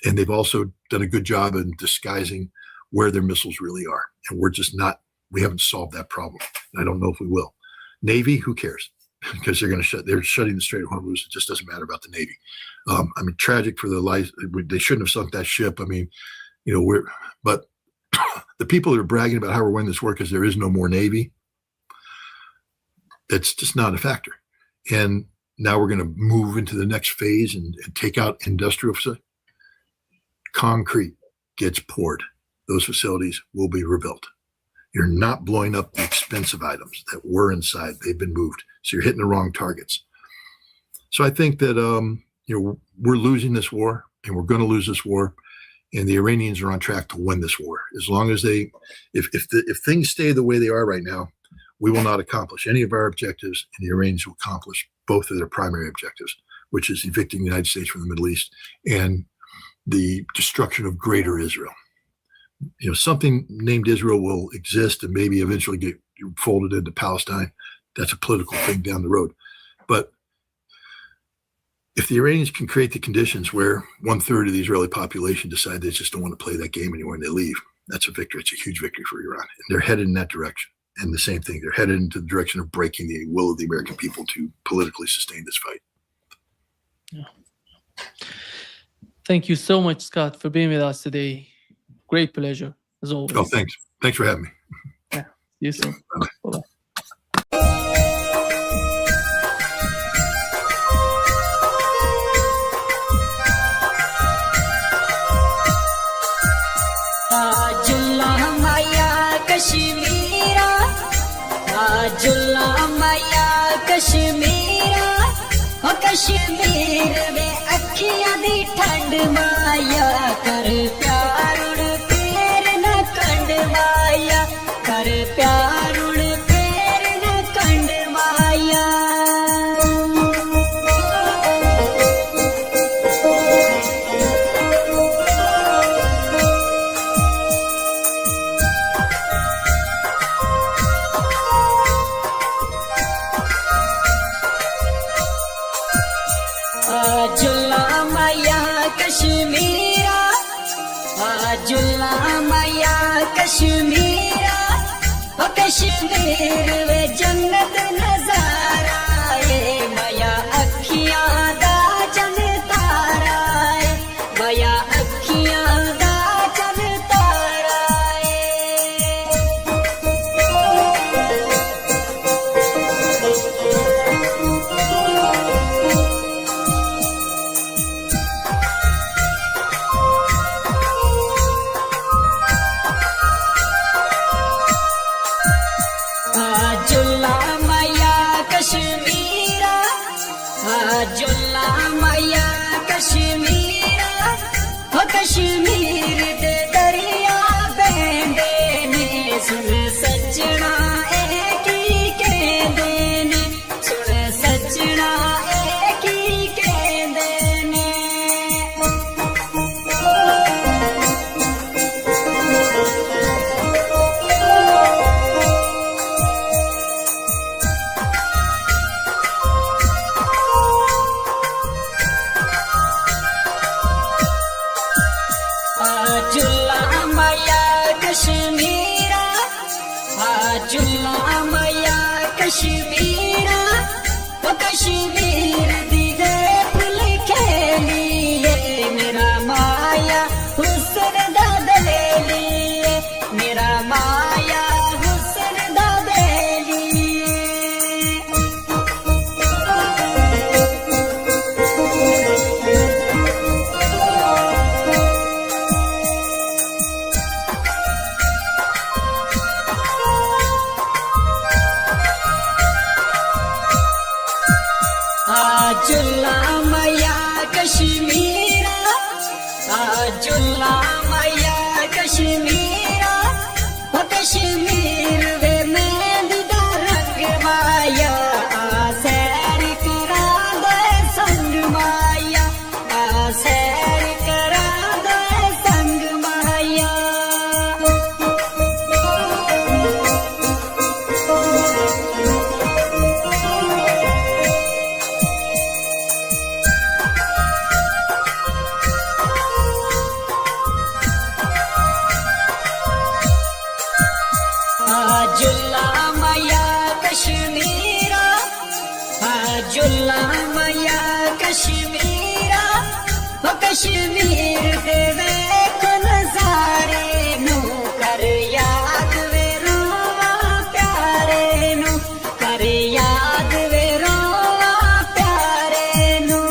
And they've also done a good job in disguising where their missiles really are. And we haven't solved that problem. And I don't know if we will. Navy, who cares? Because they're shutting the Strait of Hormuz. It just doesn't matter about the Navy. Tragic for the life. They shouldn't have sunk that ship. But the people that are bragging about how we're winning this war because there is no more Navy, that's just not a factor. And now we're going to move into the next phase and take out industrial facilities. Concrete gets poured. Those facilities will be rebuilt. You're not blowing up the expensive items that were inside. They've been moved. So you're hitting the wrong targets. So I think that we're losing this war, and we're going to lose this war. And the Iranians are on track to win this war. As long as if things stay the way they are right now, we will not accomplish any of our objectives, and the Iranians will accomplish both of their primary objectives, which is evicting the United States from the Middle East and the destruction of greater Israel. Something named Israel will exist and maybe eventually get folded into Palestine. That's a political thing down the road. But if the Iranians can create the conditions where 1/3 of the Israeli population decide they just don't want to play that game anymore and they leave, that's a victory. It's a huge victory for Iran. And they're headed in that direction. And the same thing, they're headed into the direction of breaking the will of the American people to politically sustain this fight.
Yeah. Thank you so much, Scott, for being with us today. Great pleasure, as always.
Oh, thanks. Thanks for having me.
Yeah, see you soon.
Bye-bye.
Bye-bye.
Kashmir में अखियां दी ठंड माया कर प्यार उड़ फेर न कंड माया कर प्यार उड़ फेर न कंड माया कश्मीरा ओ कश्मीर में जन्नत नजारा है माया अखियां दा जन तारा है माया अखियां दा जन तारा Julla Maya कश्मीर दे दरिया बहंदे ने सुन सजना एक ही कहंदे ने सुन सजना एक ही कहंदे ने जुल्ला माया कश्मीरा जुल्ला माया कश्मीरा वो कश्मीर दी गए फुल खेलिए मेरा माया हुस्न दा दलेलिए मेरा माया हुस्न दा दलेलिए जुल्ला माया कश्मीरा जुल्ला माया कश्मीरा वो कश्मीर वे मेहंदी दा रंग माया सैर करा दे संग माया सैर करा दे संग माया जुल्ला माया कश्मीरा जुल्ला माया कश्मीरा वो कश्मीर दे वेखो नजारे नू कर याद वे रोवा प्यारे नू कर याद वे रोवा प्यारे नू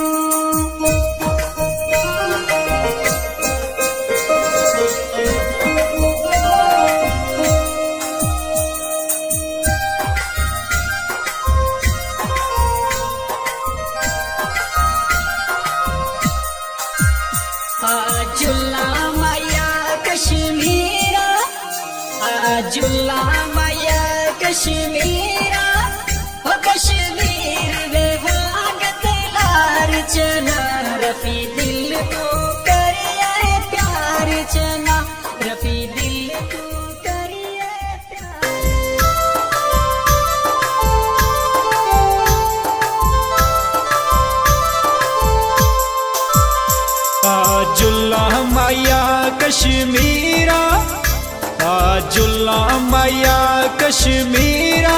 जुल्ला माया कश्मीरा जुल्ला माया कश्मीरा वो कश्मीर वे भागत लार चना रफी दिल को करिए प्यार चना रफी दिल को करिए प्यार
जुल्ला माया कश्मीरा जुल्ला माया कश्मीरा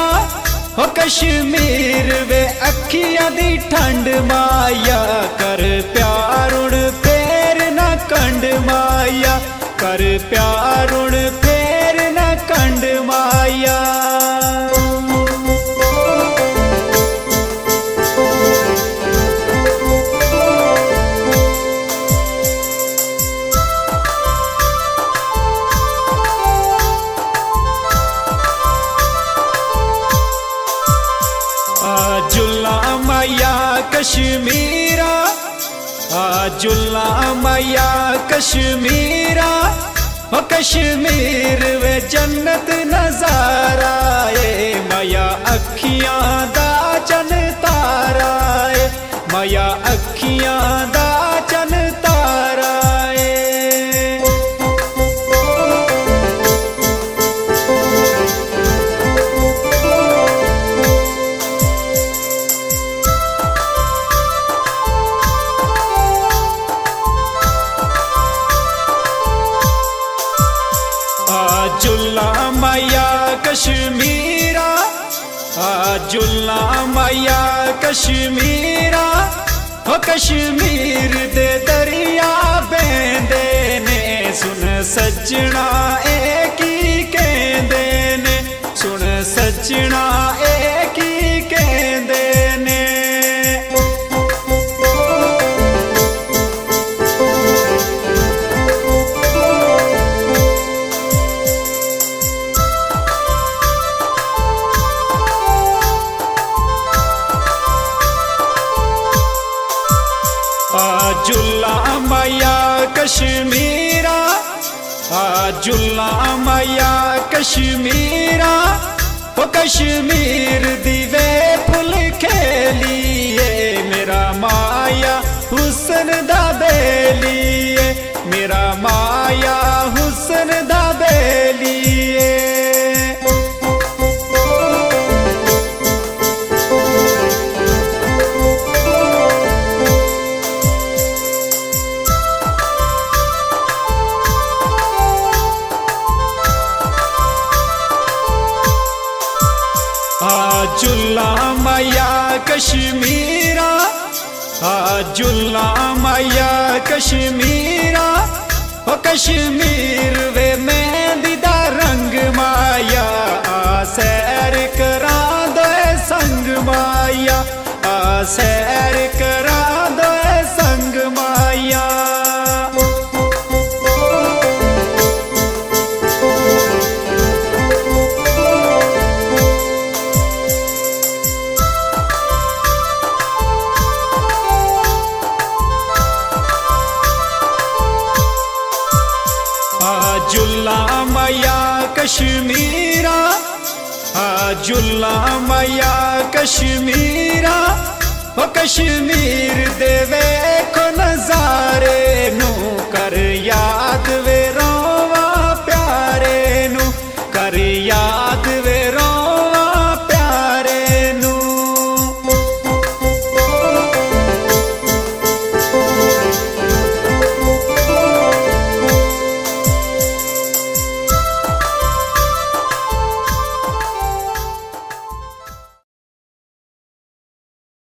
हो कश्मीर वे अखियां दी ठंड माया कर प्यार उड़ फेर ना कंड माया कर प्यार उड़ फेर ना कंड माया जुल्ला माया कश्मीरा जुल्ला माया कश्मीरा हो कश्मीर वे जन्नत नजारा ए माया अखियां दा चन तारा ए माया अखियां दा चन तारा ए जुल्ला माया कश्मीरा जुल्ला माया कश्मीरा हो कश्मीर दे दरिया बहंदे ने सुन सजना एक ही कहंदे ने सुन सजना एक ही कहंदे ने जुल्ला माया कश्मीर जुल्ला माया कश्मीरा ओ कश्मीर दीवे फुल खेलिए मेरा माया हुस्न दा बेलिए मेरा माया हुस्न दा बेलिए जुल्ला माया कश्मीरा जुल्ला माया कश्मीरा ओ कश्मीर वे मेहंदी दा रंग माया सैर करा दो संग माया सैर करा दो संग माया जुल्ला माया कश्मीरा जुल्ला माया कश्मीरा ओ कश्मीर देवे को नजारे नू कर याद वे रोवा प्यारे नू कर याद